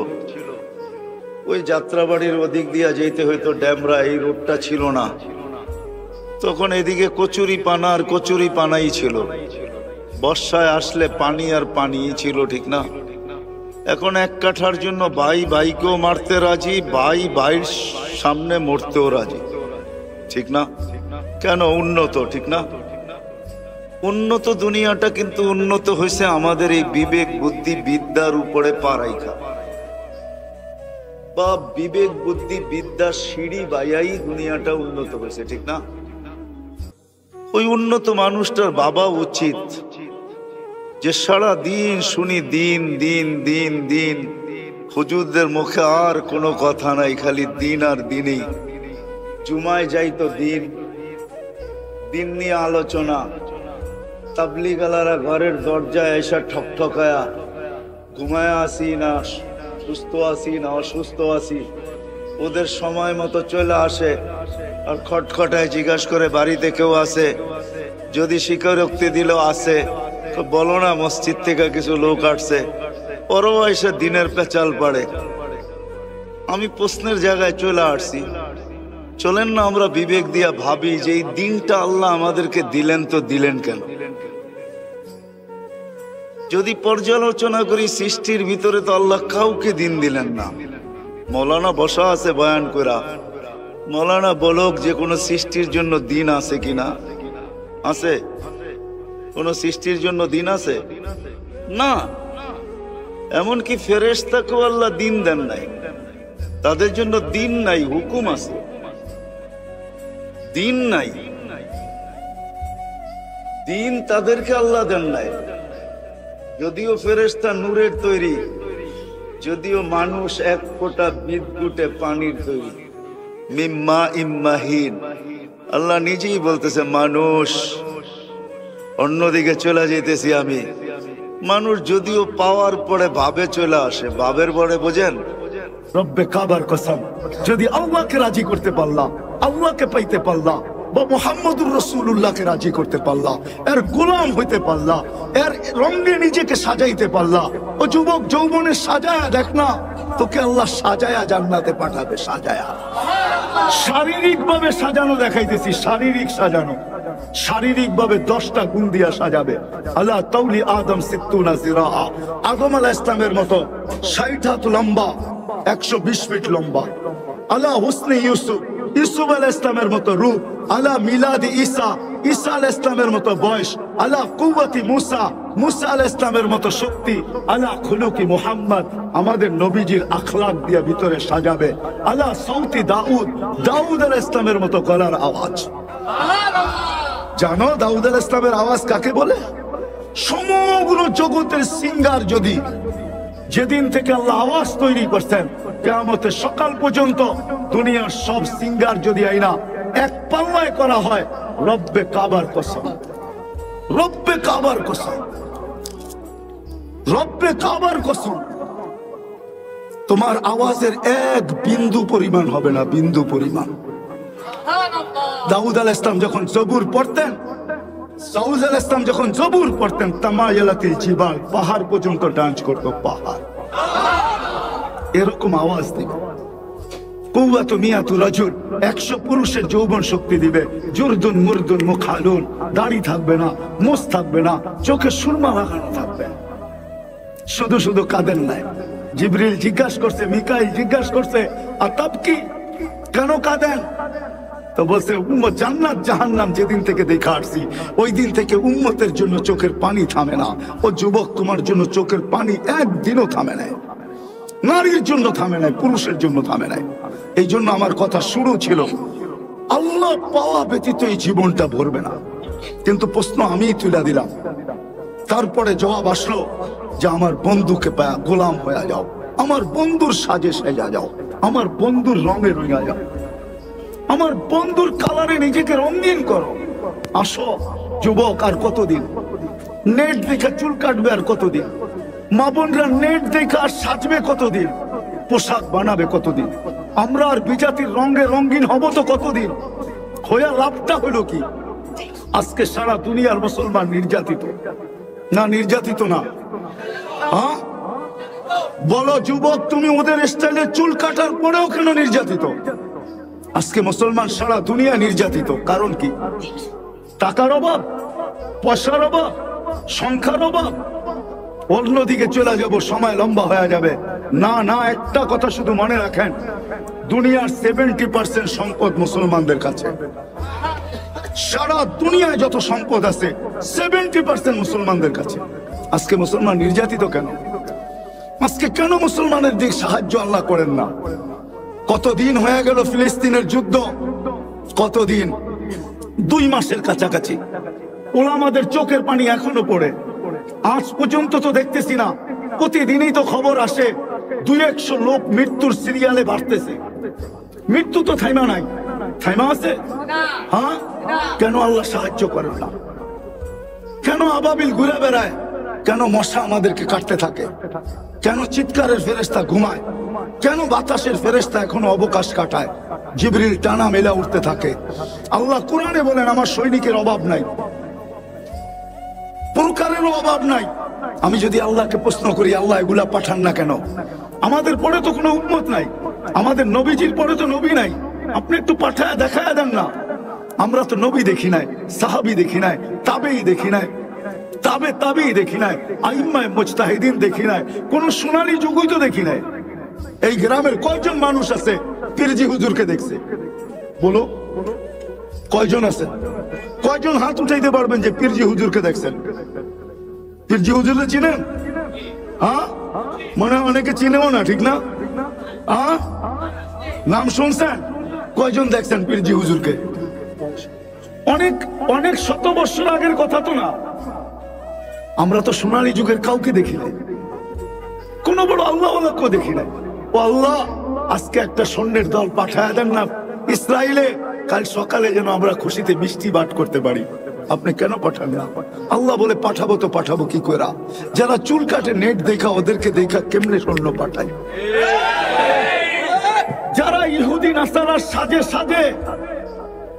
ওই যাত্রাবাড়ির ওদিক দিয়া যেতে হয়তো ড্যামরা, এই রোডটা ছিল না তখন। এদিকে কচুরি পানা আর কচুরি পানাই ছিল, বর্ষায় আসলে পানি আর পানিই ছিল, ঠিক না? এখন এক কাঠার জন্য ভাই ভাইকেও মারতে রাজি, ভাই ভাইয়ের সামনে মরতেও রাজি, ঠিক না? কেন? উন্নত, ঠিক না? উন্নত দুনিয়াটা কিন্তু উন্নত হয়েছে আমাদের এই বিবেক বুদ্ধি বিদ্যার উপরে পা রাইখা, বা বিবেক বুদ্ধি বিদ্যার সিঁড়ি বাইয়াই দুনিয়াটা উন্নত হয়েছে, ঠিক না? ওই উন্নত মানুষটার বাবা উচিত যে সারা দিন শুনি দিন দিন দিন দিন, হুজুরদের মুখে আর কোনো কথা নাই, খালি দিন আর দিনই। জুমায় যাইতো দিন, দিন নিয়ে আলোচনা, তাবলিগালারা ঘরের দরজায় এসে ঠকঠকায়া, ঘুমায় আসি না সুস্থ আসি না অসুস্থ আসি, ওদের সময় মতো চলে আসে আর খটখটায় জিজ্ঞাসা করে বাড়িতে কেউ আছে, যদি স্বীকারোক্তি দিল আসে, তো বলো না মসজিদ থেকে কিছু লোক আসছে, ওরাও এসে দিনের পেঁচাল পাড়ে। আমি প্রশ্নের জায়গায় চলে আসছি, চলেন না আমরা বিবেক দিয়া ভাবি যে এই দিনটা আল্লাহ আমাদেরকে দিলেন, তো দিলেন কেন? যদি পর্যালোচনা করি সৃষ্টির ভিতরে তো আল্লাহ কাউকে দিন দিলেন না। মৌলানা বসা আছে বয়ান করা, মৌলানা বলক যে কোনো সৃষ্টির জন্য দিন আছে কিনা? আছে? কোন সৃষ্টির জন্য দিন আছে? না। এমনকি ফেরেশতাকেও আল্লাহ দিন দেন নাই, তাদের জন্য দিন নাই, হুকুম আছে, দিন নাই। দিন তাদেরকে আল্লাহ দেন নাই। যদিও ফেরেশতা নূরের তৈরি, যদিও মানুষ এক ফোঁটা বিদ্যুটে পানির তৈরি, মিম্মা ইম্মাহিন। আল্লাহ নিজেই বলতেছে মানুষ, অন্যদিকে চলে যেতেছি আমি। মানুষ যদিও পাওয়ার পরে ভাবে চলে আসে, ভাবের পরে বোঝেন রব্বে কাবার কসম, যদি আল্লাহকে রাজি করতে পারলাম, আল্লাহকে পাইতে পারলাম, বা মুহাম্মদুর রাসূলুল্লাহকে রাজি করতে পারলাম, এর গোলাম হইতে পারলাম, এর রঙে নিজেকে সাজাইতে পারলাম। ও যুবক যৌবনের সাজায়া দেখ না, তোকে আল্লাহ সাজায়া জান্নাতে পাঠাবে, সাজায়া। শারীরিক ভাবে সাজানো দেখাইতেছি, শারীরিক সাজানো, শারীরিক ভাবে 10টা গুণ দিয়া সাজাবে। আল্লাহ তাউলি আদম সিত্তুনা জিরাআ, আদম আলাইহিস ইসলামের মতো 60 হাত লম্বা, 120 ফিট লম্বা। আল্লাহ হুসনে ইউসুফ, ইউসুফ আলাইহিস ইসলামের মতো রূপ। আল্লাহ মিলাদি ঈসা, ঈসা আলাইহিস ইসলামের মতো বয়স। আল্লাহ কুওয়াতি মুসা, মুসা আলাইহিস ইসলামের মতো শক্তি। আল্লাহ খুলুকি মুহাম্মদ, আমাদের নবীজির আখলাক দিয়ে ভিতরে সাজাবে। আল্লাহ সৌতি দাউদ, দাউদ আলাইহিস ইসলামের মতো গলার আওয়াজ। জানো দাউদ আলাইহিস ইসলামের আওয়াজ কাকে বলে? সমগ্র জগতের সিঙ্গার যদি যেদিন থেকে আল্লাহ আওয়াজ তৈরি করছেন, কিয়ামতের সকাল পর্যন্ত দুনিয়ার সব সিঙ্গার যদি আইনা এক পাল্লায় করা হয়, রব্বে কাবার কসম, রব্বে কাবার কসম, রব্বে কাবার কসম, তোমার আওয়াজের এক বিন্দু পরিমাণ হবে না, বিন্দু পরিমাণ। দাউদ আলাইহিস সালাম যখন জবুর পড়তেন, দাউদ আলাইহিস সালাম যখন জবুর পড়তেন, তামায়ালাতিল জিবাল, পাহাড় পর্যন্ত ডান্স করতো, পাহাড়। এরকম আওয়াজ দিবে। কুওয়াতু মিয়াতু রাজুল, 100 পুরুষের যৌবন শক্তি দিবে। জুরদুন মুরদুন মুখালুন, দাড়ি থাকবে না, মোছ থাকবে না, চোখে সুরমা লাগানো থাকবে। শুধু শুধু কাঁদেন নাই। জিবরিল জিজ্ঞাসা করছে, মিকাইল জিজ্ঞাসা করছে, আতাব কি, কেন কাঁদেন? তো বলছে উম্মত জান্নাত জাহান্নাম যেদিন থেকে দেখা আসছি, ওই দিন থেকে উম্মতের জন্য চোখের পানি থামে না। ও যুবক, তোমার জন্য চোখের পানি একদিনও থামে নাই, নারীর জন্য থামে নাই, পুরুষের জন্য থামে নাই। এই জন্য আমার কথা শুরু ছিল, আল্লাহ পাওয়া ব্যতীত এই জীবনটা ভরবে না। কিন্তু প্রশ্ন আমি তুলে দিলাম, তারপরে জবাব আসলো যে আমার বন্ধুকে পায়া গোলাম হয়ে যাও, আমার বন্ধুর সাজে সেজা যাও, আমার বন্ধুর রঙে রঙা যাও। আমার বন্ধুর কালারে নিজেকে রঙিন করো। আসো যুবক, আর কতদিন নেট দেখে চুল কাটবে? আর কতদিন মা বোনরা নেট দেখে আর সাজবে? কতদিন পোশাক বানাবে? কতদিন আমরা আর বিজাতির রঙে রঙিন হব? তো কতদিন হইয়া লাভটা হলো কি? আজকে সারা দুনিয়ার মুসলমান নির্যাতিত না? নির্যাতিত না? হ্যাঁ বলো যুবক, তুমি ওদের স্টাইলে চুল কাটার পরেও কেন নির্যাতিত? আজকে মুসলমান সারা দুনিয়া নির্যাতিত। কারণ কি? টাকার অভাব, পয়সার অভাব, সংখ্যার অভাব। অন্যদিকে চলে যাব, সময় লম্বা হয়ে যাবে। না না, একটা কথা শুধু মনে রাখেন, দুনিয়ার 70% সম্পদ মুসলমানদের কাছে। সারা দুনিয়ায় যত সম্পদ আছে 70% মুসলমানদের কাছে। আজকে মুসলমান নির্যাতিত কেন? আজকে কেন মুসলমানের দিক সাহায্য আল্লাহ করেন না? কতদিন হয়ে গেল ফিলিস্তিনের যুদ্ধ? কতদিন? 2 মাসের কাছাকাছি। ওলামাদের চোখের পানি এখনো পড়ে। আজ পর্যন্ত তো দেখতেছি না। প্রতিদিনই তো খবর আসে 200 লোক মৃত্যুর সিরিয়ালে বাড়তেছে। মৃত্যু তো থাইমা নাই। থাইমা আছে? হ্যাঁ, কেন আল্লাহ সাহায্য করেন না? কেন আবাবিল ঘুরে বেড়ায়? কেন মশা আমাদেরকে কাটতে থাকে? কেন চিৎকারের ফেরেশতা ঘুমায়? কেন বাতাসের ফেরেশতা এখনো অবকাশ কাটায়? জিবরিল টানা মেলা উঠতে থাকে। আল্লাহ কোরআনে বলেন, আমার সৈনিকের অভাব নাই, প্রকারেরও অভাব নাই। আমি যদি আল্লাহকে প্রশ্ন করি, আল্লাহ এগুলা পাঠান না কেন? আমাদের পরে তো কোনো উম্মত নাই, আমাদের নবীজির পরে তো নবী নাই। আপনি একটু পাঠায় দেখায় দেন না। আমরা তো নবী দেখি নাই, সাহাবী দেখি নাই, তাবেই দেখি নাই, তাবেই দেখি নাই, আইম্মায়ে মুজতাহিদিন দেখি নাই, কোন সোনালী যুগই তো দেখি নাই। এই গ্রামের কয়জন মানুষ আছে পীরজি হুজুরকে দেখছে? বলো, কয়জন আছে? কয়জন হাত উঠাইতে পারবেন যে পীরজি হুজুরকে দেখছেন? পীরজি হুজুরকে চিনেন? হ্যাঁ, মনে হয় অনেকে চিনেও না, ঠিক না? হ্যাঁ, নাম শুনছেন? কয়জন দেখছেন পীরজি হুজুরকে? অনেক অনেক শত বছর আগের কথা তো না। আমরা তো সোনালী যুগের কাউকে দেখি নাই, কোন বড় আল্লাহ কেউ দেখি নাই। ও আল্লাহ, আজকে একটা সৈন্যের দল পাঠায় দেন না ইসরায়েলে, কাল সকালে যেন আমরা খুশিতে মিষ্টি বাট করতে পারি। আপনি কেন পাঠান না? আল্লাহ বলে, পাঠাবো তো পাঠাবো কি করে? যারা চুল কাটে নেট দেখা, ওদেরকে দেখা কেমনে সৈন্য পাঠায়? যারা ইহুদি নাসারা সাজে সাজে,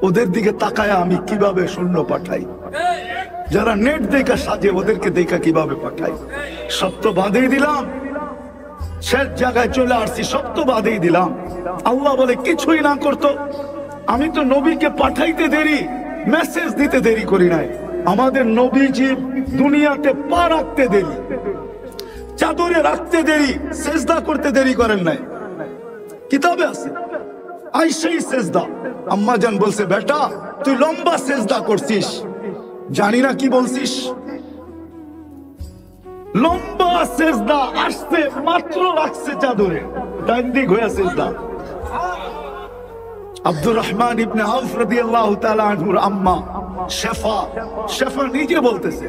ওদের দিকে তাকায় আমি কিভাবে সৈন্য পাঠাই? যারা নেট দেখা সাজে, ওদেরকে দেখা কিভাবে পাঠাই? সব তো বাঁধেই দিলাম, শেষ জায়গায় চলে আসছি, সব তো বাঁধেই দিলাম। আল্লাহ বলে, কিছুই না করতো। আমি তো নবীকে পাঠাইতে দেরি, মেসেজ দিতে দেরি করি নাই। আমাদের নবীজি দুনিয়াতে পা রাখতে দেরি, চাদরে রাখতে দেরি, সেজদা করতে দেরি করেন নাই। কিতাবে আছে আইসাই সেজদা। আম্মা জান বলছে, বেটা তুই লম্বা সেজদা করছিস, জানি না কি বলছিস। লম্বা সেজদা আসছে, মাত্র রাখছে চাদরে, ডান দিক হয়ে সেজদা। আব্দুর রহমান ইবনে আউফ রাদিয়াল্লাহু তাআলা আনহুর আম্মা শেফা নিজে বলতেছে,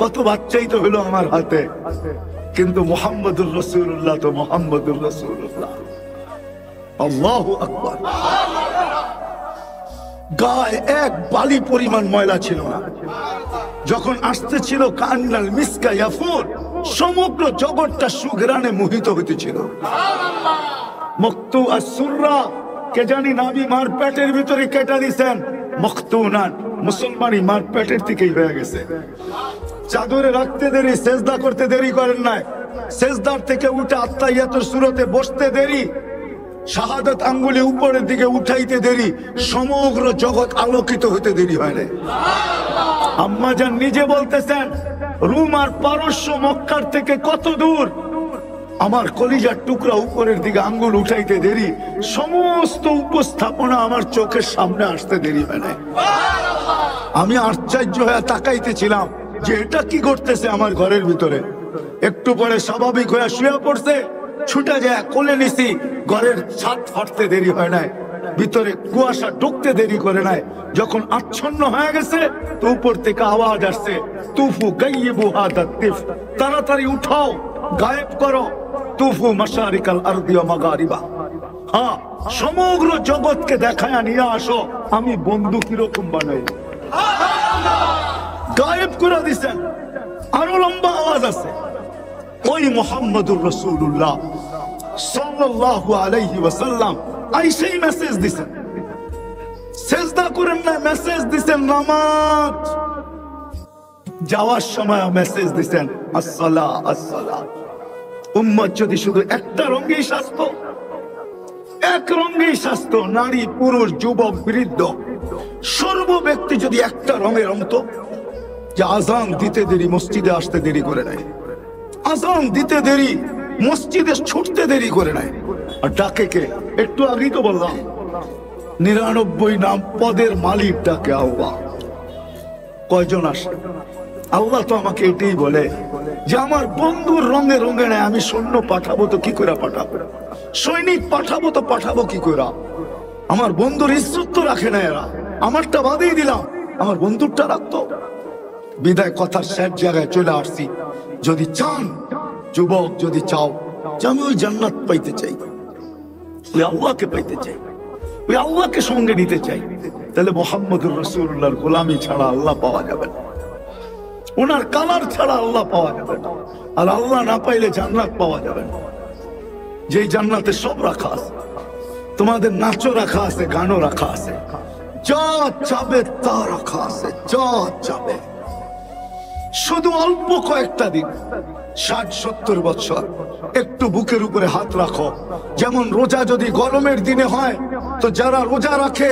কত বাচ্চাই তো হলো আমার হাতে, কিন্তু মুহাম্মদুর রাসূলুল্লাহ তো মুহাম্মদুর রাসূলুল্লাহ। আল্লাহু আকবার। গায়ে এক বালি পরিমাণ ময়লা ছিল না। যখন আসতেছিল কান্নাল মিসকা ইয়াফুর, সমগ্র জগৎটা সুঘ্রাণে মোহিত হইতেছিল। মক্তু আস-সুররা, কে জানি নাবি মার পেটের ভিতরে কেটে দিয়েছেন, মখতুনান, মুসলমানি মার পেটের থেকেই হয়ে গেছে। চাদরে রাখতে দেরি, সেজদা করতে দেরি করেন নাই, সেজদার থেকে উঠে আত্তাহিয়াতুর সূরতে বসতে দেরি, শাহাদাত আঙ্গুলি উপরের দিকে উঠাইতে দেরি, সমগ্র জগৎ আলোকিত হইতে দেরি হয় না। আম্মা জান নিজে বলতেছেন, রোম আর পারস্য মক্কার থেকে কত দূর, আমার কলিজার টুকরা উপরের দিকে আঙ্গুল উঠাইতে দেরি, সমস্ত উপস্থাপনা আমার চোখের সামনে আসতে দেরি হয় না। আমি আশ্চর্য হয়ে তাকাইতেছিলাম যে এটা কি করতেছে আমার ঘরের ভিতরে। একটু পরে স্বাভাবিক হয়ে শুয়ে পড়ছে, ছুটে যায় কোলে নিছি, ঘরের ছাদ ফাটতে দেরি হয় নাই, ভিতরে কুয়াশা ঢুকতে দেরি করে নাই। যখন আচ্ছন্ন হয়ে গেছে তো উপর থেকে আওয়াজ আসছে, তুফু গাইয়িবু হাদা তিফ, তাড়াতাড়ি উঠাও, গায়েব করো, তুফু মাশারিকাল আরদি ওয়া মাগারিবা, হ্যাঁ, সমগ্র জগৎকে দেখায় নিয়ে আসো আমি বন্ধু কিরকম বানাই। গায়েব করে দিছেন। আরো লম্বা আওয়াজ আছে, ওই মুহাম্মদুর রাসূলুল্লাহ সাল্লাল্লাহু আলাইহি ওয়াসাল্লাম আইসেই মেসেজ দিছেন। সেজদা করেন না, মেসেজ দিছেন নামাজ। যাওয়ার সময় মেসেজ দিছেন আসসালা আসসালা। উম্মত যদি শুধু একটা রঙেই সাজতো, এক রঙেই সাজতো, নারী পুরুষ যুবক বৃদ্ধ সর্ব ব্যক্তি যদি একটা রঙে রঙতো, যে আজান দিতে দেরি মসজিদে আসতে দেরি করে নাই, আজান দিতে দেরি মসজিদে ছুটতে দেরি করে নাই। আর ডাকে কে? একটু আগেই তো বললাম 99 নাম পদের মালিক ডাকে আল্লাহ। কয়জন আসে? আল্লাহ তো আমাকে এটাই বলে যে আমার বন্ধুর রঙে রঙে নেয়, আমি সৈন্য পাঠাবো তো কি করে পাঠাবো, সৈনিক পাঠাবো তো পাঠাবো কি করে? আমার বন্ধুর ইজ্জত তো রাখে না এরা, আমারটা বাদেই দিলাম, আমার বন্ধুরটা রাখতো। বিদায় কথার শেষ জায়গায় চলে আসছি। যদি চান যুবক, যদি চাও যে আমি ওই জান্নাত পাইতে চাই, ওই আল্লাহকে পাইতে চাই, ওই আল্লাহকে সঙ্গে নিতে চাই, তাহলে মুহাম্মদুর রাসূলুল্লাহর গোলামি ছাড়া আল্লাহ পাওয়া যাবে না, ওনার কালার ছাড়া আল্লাহ পাওয়া যাবে না। আর আল্লাহ না পাইলে জান্নাত পাওয়া যাবে না। যে জান্নাতে সব রাখা আছে, তোমাদের নাচও রাখা আছে, গানও রাখা আছে, যা চাবে তা রাখা আছে, যা চাবে। শুধু অল্প কয়েকটা দিন, 60-70 বছর একটু বুকের উপরে হাত রাখো। যেমন রোজা যদি গরমের দিনে হয়, তো যারা রোজা রাখে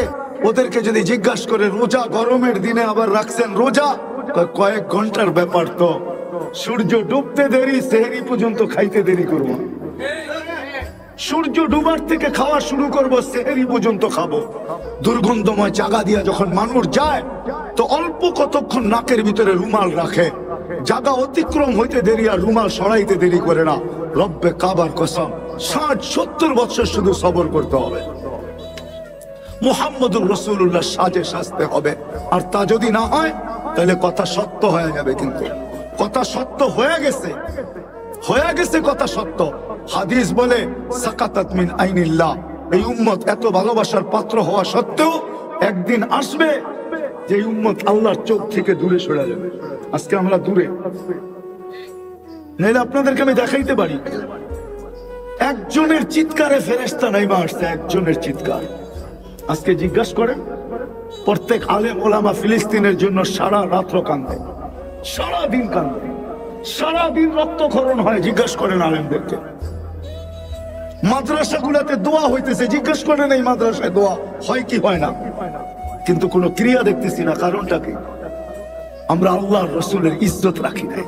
ওদেরকে যদি জিজ্ঞাসা করে রোজা গরমের দিনে আবার রাখছেন রোজা, কয়েক ঘন্টার ব্যাপার, তো সূর্য ডুবতে দেরি, সেহরি পর্যন্ত খাইতে দেরি করবো। সূর্য ডুবার থেকে খাওয়া শুরু করব, সেহরি পর্যন্ত খাবো। দুর্গন্ধময় জায়গা দিয়া যখন মানুষ যায়, তো অল্প কতক্ষণ নাকের ভিতরে রুমাল রাখে, জায়গা অতিক্রম হইতে দেরি আর রুমাল সরাইতে দেরি করে না। রব্বে কাবার কসম, 60-70 বছর শুধু সবর করতে হবে। মুহাম্মদুর রাসূলুল্লাহ সাজে সাজতে হবে। আর তা যদি না হয় তাহলে কথা সত্য হয়ে যাবে। কিন্তু কথা সত্য হয়ে গেছে, হয়ে গেছে কথা সত্য। হাদিস বলে সাকাতাত মিন আইনিল্লাহ, এই উম্মত এত ভালোবাসার পাত্র হওয়া সত্ত্বেও একদিন আসবে যে উম্মত আল্লাহর চোখ থেকে দূরে সরে যাবে। আজকে আমরা দূরে, নাইলে আপনাদেরকে আমি দেখাইতে পারি একজনের চিৎকারে ফেরেশতা নাইমা আসছে, একজনের চিৎকার। আজকে জিজ্ঞাসা করেন, প্রত্যেক আলেম ওলামা ফিলিস্তিনের জন্য সারা রাত্র কান্দে, সারা দিন কান্দে, সারা দিন রক্তক্ষরণ হয়। জিজ্ঞাসা করেন আলেমদেরকে। মাদ্রাসাগুলোতে দোয়া হইতেছে, জিজ্ঞাসা করেন এই মাদ্রাসায় দোয়া হয় কি হয় না, কিন্তু কোনো ক্রিয়া দেখতেছি না। কারণটা কি? আমরা আল্লাহর রসুলের ইজ্জত রাখি নাই।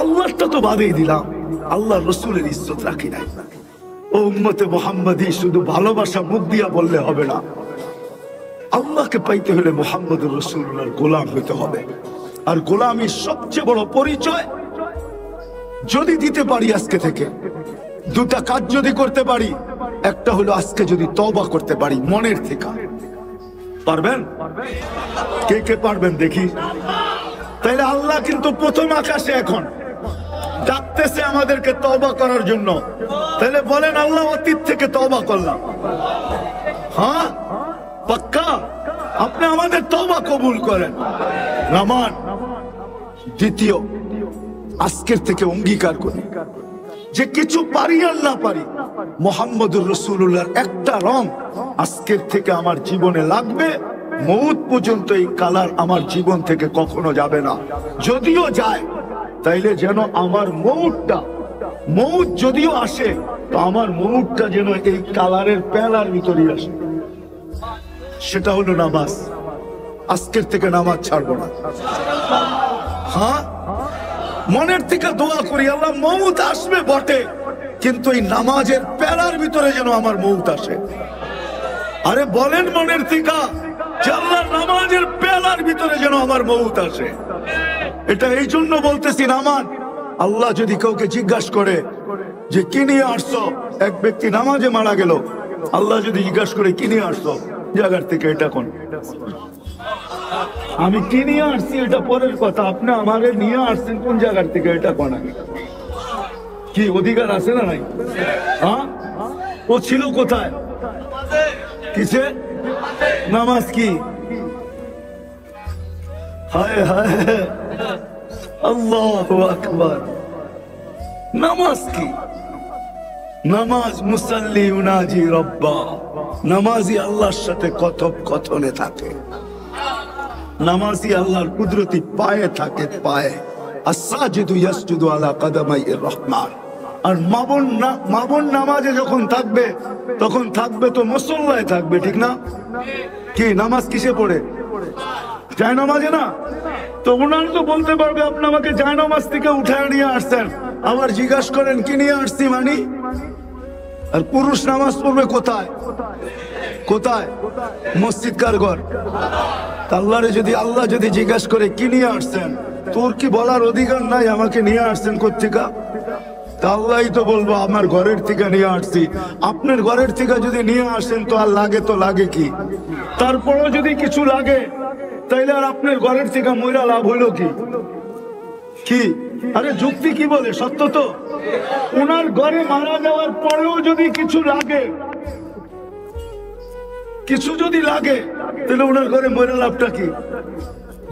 আল্লাহটা তো বাদেই দিলাম, আল্লাহর রসুলের ইজ্জত রাখি নাই। ও উম্মতে মুহাম্মাদি, শুধু ভালোবাসা মুখ দিয়া বললে হবে না, আল্লাহকে পাইতে হলে মুহাম্মদুর রাসূলুল্লাহর গোলাম হইতে হবে। আর গোলামীর সবচেয়ে বড় পরিচয় যদি দিতে পারি, আজকে থেকে দুটা কাজ যদি করতে পারি, একটা হলো আজকে যদি তওবা করতে পারি মনের থেকে। পারবেন? কে কে পারবেন দেখি? তাইলে আল্লাহ কিন্তু প্রথম আকাশে এখন ডাকতেছে আমাদেরকে তওবা করার জন্য। তাহলে বলেন আল্লাহ অতীত থেকে তওবা করলাম। হ্যাঁ, পাক্কা? আপনি আমাদের তওবা কবুল করেন। নামান দ্বিতীয়, আজকের থেকে অঙ্গীকার করি যে কিছু পারি আর না পারি, মুহাম্মদুর রাসূলুল্লাহর একটা রং আজকের থেকে আমার জীবনে লাগবে। মৌত পর্যন্ত এই কালার আমার জীবন থেকে কখনো যাবে না। যদিও যায়, তাইলে যেন আমার মৌত যদিও আসে, তো আমার মৌতটা যেন এই কালারের পেলার ভিতরে আসে। সেটা হলো নামাজ। আজকের থেকে নামাজ ছাড়বো না। হ্যাঁ, মনের থেকে দোয়া করি, আল্লাহ মৌত আসবে বটে, কিন্তু এই নামাজের পেলার ভিতরে যেন আমার মৌত আসে। আরে বলেন মনের থেকে যে আল্লাহ নামাজের পেলার ভিতরে যেন আমার মৌত আসে। এটা এই জন্য বলতেছি, নামাজ আল্লাহ যদি কাউকে জিজ্ঞাসা করে যে কি নিয়ে আসছো, এক ব্যক্তি নামাজে মারা গেল, আল্লাহ যদি জিজ্ঞাসা করে কি নিয়ে আসছো, জায়গার থেকে এটা কোন, আমি কি নিয়ে আসছি এটা পরের কথা, আপনি আমারে নিয়ে আসছেন কোন জায়গার থেকে এটা কোন, কি অধিকার আছে না নাই? হ্যাঁ, ও ছিল কোথায়? কিসে? নামাজ কি? হায় হায়, আল্লাহু আকবার। নামাজ কি? নামাজ মুসাল্লি উনাজি রব্বা, নামাজি আল্লাহর সাথে কথোপকথনে থাকে, নামাজি আল্লাহর কুদরতি পায়ে থাকে, পায়ে। আস-সাজিদু ইয়াসজুদু আলা কাদামাইর রহমান। আর মাবন নামাজে যখন থাকবে তখন থাকবে তো মুসল্লায় থাকবে, ঠিক না? কি নামাজ কিসে পড়ে? যায় নামাজে না? তো ওনারা তো বলতে পারবে আপনি আমাকে যায় নামাজ থেকে উঠায় নিয়ে আসছেন, আবার জিজ্ঞাসা করেন কি নিয়ে আসছি মানি? আর পুরুষ নামাজ পড়বে কোথায়? কোথায়? মসজিদ কার ঘর? আল্লাহরে যদি আল্লাহ যদি জিজ্ঞাসা করে কি নিয়ে আসছেন, তোর কি বলার অধিকার নাই আমাকে নিয়ে আসছেন কোত্থেকা? তা আল্লাহই তো বলবো আমার ঘরের থেকে নিয়ে আসছি। আপনার ঘরের থেকে যদি নিয়ে আসেন তো আর লাগে তো লাগে কি? তারপরও যদি কিছু লাগে তাইলে আর আপনার ঘরের থেকে মইরা লাভ হইলো কি? কি আরে যুক্তি কি বলে? সত্য তো। ওনার ঘরে মারা যাওয়ার পরেও যদি কিছু লাগে, কিছু যদি লাগে তাহলে ওনার ঘরে মইরা লাভটা কি?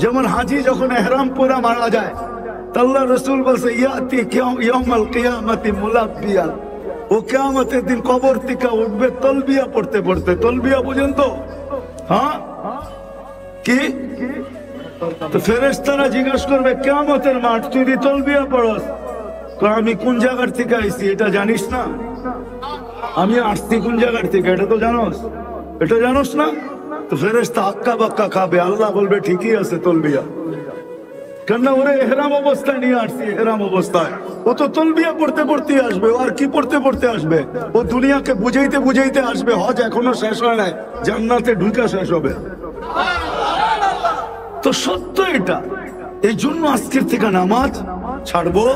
যেমন হাজি যখন এহরাম পরা মারা যায়, আল্লাহ রসুল বলছে ইয়াতি ইয়াউমাল কিয়ামতি মুলাব্বিয়া, ও কিয়ামতের দিন কবর থেকে উঠবে তলবিয়া পড়তে পড়তে। তলবিয়া বুঝেন তো? হ্যাঁ কি? তো ফেরেশতারা জিজ্ঞাসা করবে কিয়ামতের মাঠ তুই তলবিয়া পড়স? আমি কোন জায়গার থেকে আইছি এটা জানিস না? আমি আসছি কোন জায়গার থেকে এটা তো জানোস? এটা জানোস না? তো ফেরেশতা আক্কা বাক্কা খাবে, আল্লাহ বলবে ঠিকই আছে তলবিয়া। কেন ওরে এহরাম অবস্থায় নিয়ে আসছি, এহরাম অবস্থায়। ও তো তলবিয়া পড়তে পড়তে আসবে, আর কি পড়তে পড়তে আসবে? ও দুনিয়াকে বুঝাইতে বুঝাইতে আসবে। হজ এখনো শেষ হয় নাই, জান্নাতে ঢুকা শেষ হবে। তো সত্য এটা। এই জন্য আজকের থেকে নামাজ ছাড়বো